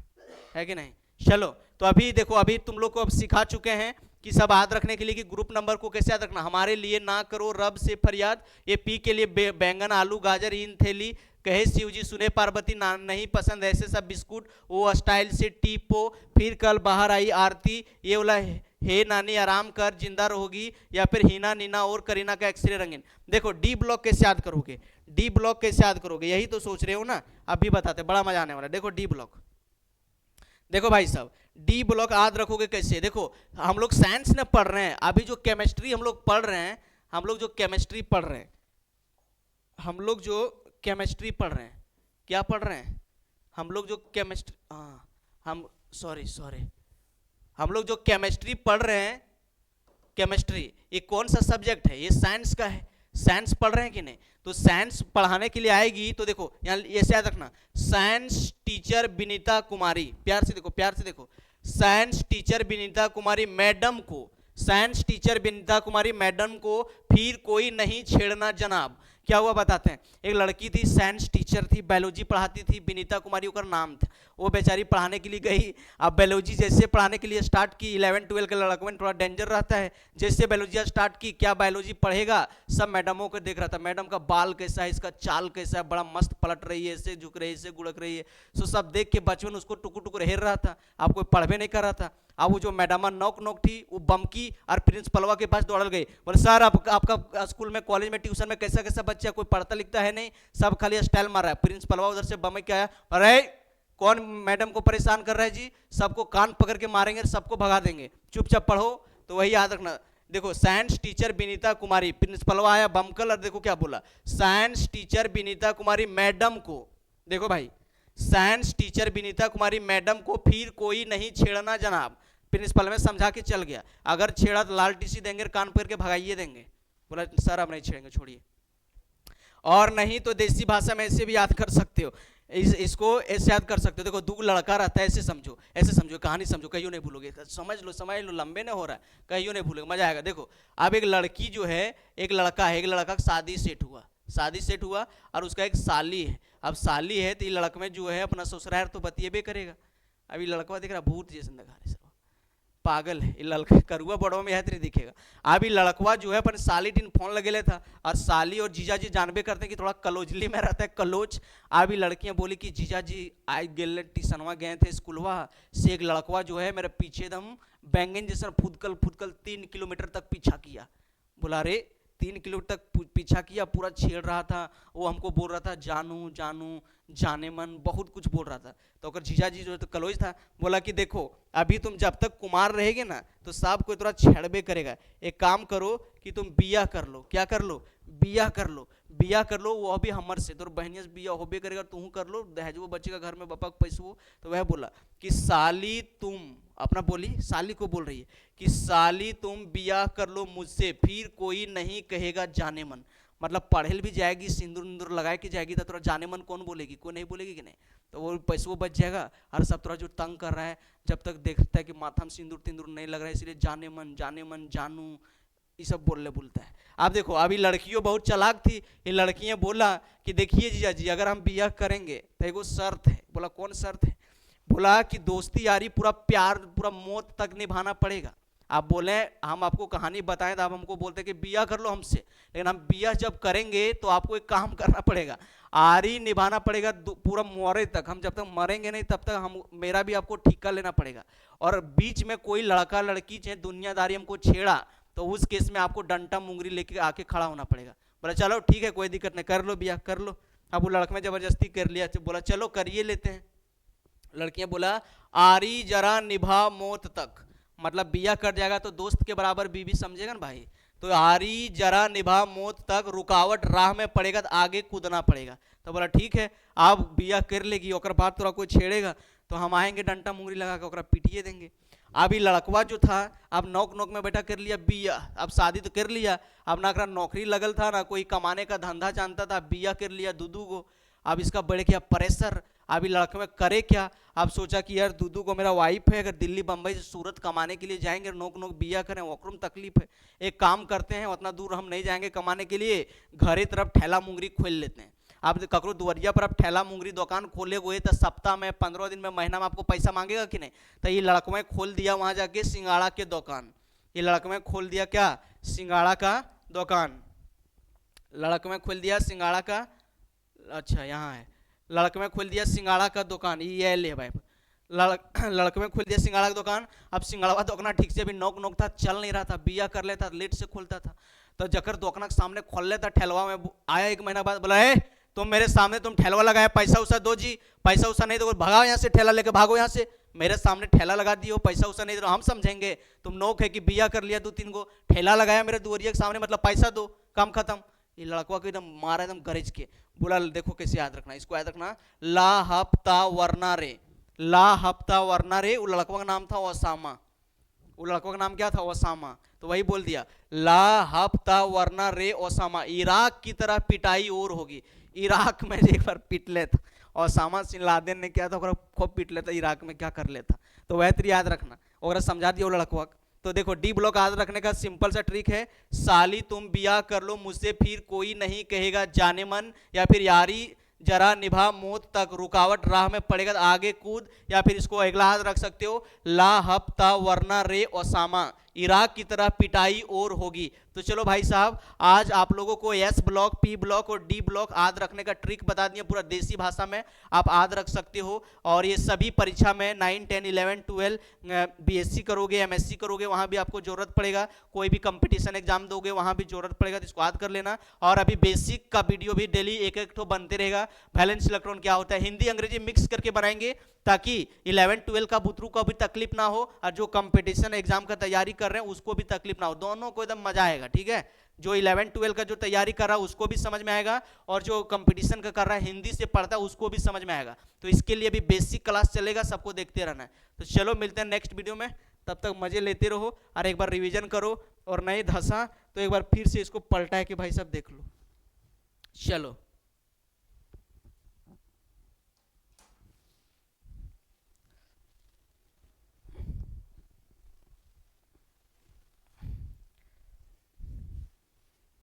है कि नहीं। चलो तो अभी देखो, अभी तुम लोग को अब सिखा चुके हैं कि सब याद रखने के लिए कि ग्रुप नंबर को कैसे याद रखना। हमारे लिए ना करो रब से फरियाद, ये पी के लिए बैंगन आलू गाजर इन थैली, कहे शिव जी सुने पार्वती ना नहीं पसंद ऐसे सब बिस्कुट, वो स्टाइल से टीपो, फिर कल बाहर आई आरती, ये वाला हे नानी आराम कर जिंदा रहोगी, या फिर हीना नीना और करीना का एक्सरे रंगीन। देखो डी ब्लॉक कैसे याद करोगे, डी ब्लॉक कैसे याद करोगे, यही तो सोच रहे हो ना, अभी बताते, बड़ा मजा आने वाला। देखो डी ब्लॉक, देखो भाई साहब डी ब्लॉक याद रखोगे कैसे, देखो हम लोग साइंस में पढ़ रहे हैं, अभी जो केमिस्ट्री हम लोग पढ़ रहे हैं, हम लोग जो केमिस्ट्री पढ़ रहे हैं क्या पढ़ रहे हैं हम लोग जो केमिस्ट्री, हाँ हम सॉरी सॉरी हम लोग जो केमिस्ट्री पढ़ रहे हैं, केमिस्ट्री ये कौन सा सब्जेक्ट है, ये साइंस का है। साइंस पढ़ रहे हैं कि नहीं? तो साइंस पढ़ाने के लिए आएगी तो देखो यहाँ ऐसे याद रखना, साइंस टीचर विनीता कुमारी, प्यार से देखो प्यार से देखो, साइंस टीचर विनीता कुमारी मैडम को, साइंस टीचर विनीता कुमारी मैडम को फिर कोई नहीं छेड़ना जनाब। क्या हुआ बताते हैं। एक लड़की थी, साइंस टीचर थी, बायोलॉजी पढ़ाती थी, विनीता कुमारी उसका नाम था। वो बेचारी पढ़ाने के लिए गई। अब बायोलॉजी जैसे पढ़ाने के लिए स्टार्ट की, 11-12 के लड़कों में थोड़ा डेंजर रहता है, जैसे बायोलॉजी स्टार्ट की, क्या बायोलॉजी पढ़ेगा, सब मैडमों को देख रहा था, मैडम का बाल कैसा है, इसका चाल कैसा है, बड़ा मस्त पलट रही है, ऐसे झुक रही है, ऐसे गुड़क रही है। सो सब देख के बचपन उसको टुकुर टुकुर हेर रहा था। अब कोई पढ़वे नहीं कर रहा था। अब वो जो मैडम नोक नोक थी वो बमकी और प्रिंसिपलवा के पास दौड़ गई, बोले सर आपका स्कूल में, कॉलेज में, ट्यूशन में कैसा कैसा बच्चा, कोई पढ़ता लिखता है नहीं, सब खाली स्टाइल मार रहा है। प्रिंसिपलवा उधर से बम के आया, अरे कौन मैडम को परेशान कर रहा है जी, सबको कान पकड़ के मारेंगे, सबको भगा देंगे, चुपचाप पढ़ो। तो वही याद रखना। देखो साइंस टीचर विनीता कुमारी, प्रिंसिपलवा आया बमकल और देखो क्या बोला, साइंस टीचर विनीता कुमारी मैडम को, देखो भाई, साइंस टीचर विनीता कुमारी मैडम को फिर कोई नहीं छेड़ना जनाब। प्रिंसिपल में समझा के चल गया, अगर छेड़ा तो लाल टीसी देंगे, कान पकड़ के भगाइए देंगे। बोला सर अब नहीं छेड़ेंगे, छोड़िए। और नहीं तो देसी भाषा में ऐसे भी याद कर सकते हो, इसको ऐसे याद कर सकते हो। देखो दो लड़का रहता है, ऐसे समझो, ऐसे समझो, कहानी समझो, कहियो नहीं भूलोगे, समझ लो, लंबे नहीं हो रहा है, कहियो नहीं भूलोगे, मजा आएगा। देखो अब एक लड़की जो है, एक लड़का है, एक लड़का का शादी सेट हुआ और उसका एक साली है। अब साली है तो ये लड़का में जो है अपना ससुराल तो बतिएबे करेगा। अभी लड़का दिख रहा भूत जैसे दिखा रहे, सब पागल है, लड़का करुआ बड़ों में है दिखेगा। अभी लड़कवा जो है अपन साली टीन फोन लगे था, और साली और जीजा जी जानबे करते हैं कि थोड़ा कलोजली में रहता है, कलोज। अभी लड़कियां बोली कि जीजा जी आज गेल टीशनवा गए थे स्कूलवा से, एक लड़कवा जो है मेरे पीछे एकदम बैंगन जैसा फुदकल 3 किलोमीटर तक पीछा किया। बोला रे 3 किलोमीटर तक पीछा किया, पूरा छेड़ रहा था, वो हमको बोल रहा था जानू जानू जाने मन, बहुत कुछ बोल रहा था। तो अगर जीजा जी जो तो कलोज था, बोला कि देखो अभी तुम जब तक कुमार रहेगे ना तो सब कोई थोड़ा छेड़बे करेगा, एक काम करो कि तुम बिया कर लो। क्या कर लो? बिया कर लो, बिया कर लो, वो अभी हमर से तो बहनिया से बिया होबे करेगा, तू कर लो, दहेज वो बच्चे का घर में बापा पैसे वो। तो वह बोला कि साली तुम, अपना बोली साली को बोल रही है कि साली तुम बिया कर लो मुझसे, फिर कोई नहीं कहेगा जाने मन। मतलब पढ़े भी जाएगी, सिंदूर इंदूर लगाए के जाएगी तो थोड़ा जाने मन कौन बोलेगी, कोई नहीं बोलेगी कि नहीं, तो वो पैसे वो बच जाएगा। और सब थोड़ा जो तंग कर रहा है, जब तक देखता है कि माथा में सिंदूर तिंदूर नहीं लग रहा है, इसलिए जाने मन जानू ये सब बोलता है। आप देखो अभी लड़कियों बहुत चालाक थी, ये लड़कियां बोला कि देखिए जीजा जी अगर हम बिया करेंगे तो एगो शर्त है। बोला कौन शर्त है? बोला कि दोस्ती यारी पूरा प्यार पूरा मौत तक निभाना पड़ेगा। आप बोले हम आपको कहानी बताएं तो आप हमको बोलते कि बिया कर लो हमसे, लेकिन हम बिया जब करेंगे तो आपको एक काम करना पड़ेगा, आरी निभाना पड़ेगा पूरा मरे तक। हम जब तक मरेंगे नहीं तब तक हम मेरा भी आपको ठिका लेना पड़ेगा। और बीच में कोई लड़का लड़की चाहे दुनियादारी हमको छेड़ा तो उस केस में आपको डंटा मुंगरी लेके आके खड़ा होना पड़ेगा। बोला चलो ठीक है कोई दिक्कत नहीं, कर लो बिया कर लो। अब वो लड़के में जबरदस्ती कर लिया, तो बोला चलो करिए लेते हैं। लड़कियां बोला आरी जरा निभा मौत तक, मतलब बिया कर जाएगा तो दोस्त के बराबर बीवी समझेगा ना भाई। तो आरी जरा निभा मौत तक, रुकावट राह में पड़ेगा तो आगे कूदना पड़ेगा। तो बोला ठीक है आप बिया कर लेगी, और बाद तोरा कोई छेड़ेगा तो हम आएंगे डंटा मुंगरी लगा के पीटिए देंगे। अभी लड़कवा जो था अब नौक में बैठा कर लिया बिया, अब शादी तो कर लिया, अब ना नौकरी लगल था ना कोई कमाने का धंधा जानता था, बिया कर लिया दूधू को। अब इसका बढ़ गया प्रेशर, अभी लड़के में करे क्या। अब सोचा कि यार दूधू को मेरा वाइफ है, अगर दिल्ली बम्बई से सूरत कमाने के लिए जाएंगे, नोक बिया करें वक्रम तकलीफ है, एक काम करते हैं उतना दूर हम नहीं जाएंगे कमाने के लिए, घरे तरफ ठेला मुंगरी खोल लेते हैं। आप ककरो दुवरिया पर आप ठेला मुंगरी दुकान खोले हुए तो सप्ताह में 15 दिन में महीना में आपको पैसा मांगेगा कि नहीं। तो ये लड़कों में खोल दिया वहां जाके सिंगाड़ा के दुकान, ये लड़कों में खोल दिया क्या सिंगाड़ा का दुकान, लड़कों में खोल दिया सिंगाड़ा का, अच्छा यहाँ है, लड़के में खोल दिया सिंगाड़ा का दुकान, ये ले भाई लड़के में खोल दिया सिंगाड़ा का दुकान। अब सिंगाड़ा दुकान ठीक से भी नोक था, चल नहीं रहा था, बिया कर लेता लेट से खोलता था। तो जकर दुकान के सामने खोल लेता ठेलवा में आया, 1 महीना बाद बोला है तुम मेरे सामने तुम ठेलवा लगाया, पैसा उसा दो जी, पैसा उसा नहीं तो भगाओ यहाँ से, ठेला लेके भागो यहाँ से, मेरे सामने ठेला लगा दियो, पैसा उसा नहीं तो हम समझेंगे तुम नोक है कि बिया कर लिया 2-3 गो, ठेला लगाया मेरे दुवरिया के सामने मतलब पैसा दो, काम खत्म। ये लड़का को एकदम मारा एकदम गरज के, बोला देखो कैसे याद रखना, इसको याद रखना, ला हफ्ता वरना रे, ला हफ्ता वरना रे। वो लड़का का नाम था ओसामा, वो लड़का का नाम क्या था, ओसामा। तो वही बोल दिया, ला हफ्ता वरना रे ओसामा, इराक की तरह पिटाई और होगी। इराक में एक बार पीट लेता ओसामा बिन लादेन ने क्या था, खूब पीट लेता, इराक में क्या कर लेता। तो वह तेरी याद रखना, और समझा दिया वो लड़का। तो देखो डी ब्लॉक याद रखने का सिंपल सा ट्रिक है, साली तुम बिया कर लो मुझसे, फिर कोई नहीं कहेगा जाने मन, या फिर यारी जरा निभा मौत तक, रुकावट राह में पड़ेगा तो आगे कूद, या फिर इसको अगला हाथ रख सकते हो, ला हफ्ता वरना रे ओसामा, इराक की तरह पिटाई और होगी। तो चलो भाई साहब, आज आप लोगों को एस ब्लॉक, पी ब्लॉक और डी ब्लॉक याद रखने का ट्रिक बता दिया, पूरा देसी भाषा में आप याद रख सकते हो। और ये सभी परीक्षा में 9, 10, 11, 12 बीएससी करोगे, एमएससी करोगे, वहां भी आपको जरूरत पड़ेगा, कोई भी कंपटीशन एग्जाम दोगे वहां भी जरूरत पड़ेगा, तो इसको याद कर लेना। और अभी बेसिक का वीडियो भी डेली एक एक ठो बनते रहेगा। वैलेंस इलेक्ट्रॉन क्या होता है, हिंदी अंग्रेजी मिक्स करके बनाएंगे, ताकि 11, 12 का बुतरू को भी तकलीफ ना हो, और जो कंपटीशन एग्जाम का तैयारी कर रहे हैं उसको भी तकलीफ ना हो, दोनों को एकदम मजा आएगा। ठीक है, जो 11, 12 का जो तैयारी कर रहा है उसको भी समझ में आएगा, और जो कंपटीशन का कर रहा है हिंदी से पढ़ता है उसको भी समझ में आएगा। तो इसके लिए भी बेसिक क्लास चलेगा, सबको देखते रहना है। तो चलो मिलते हैं नेक्स्ट वीडियो में, तब तक मजे लेते रहो, और एक बार रिवीजन करो, और नहीं धंसा तो एक बार फिर से इसको पलटा है कि भाई साहब देख लो। चलो।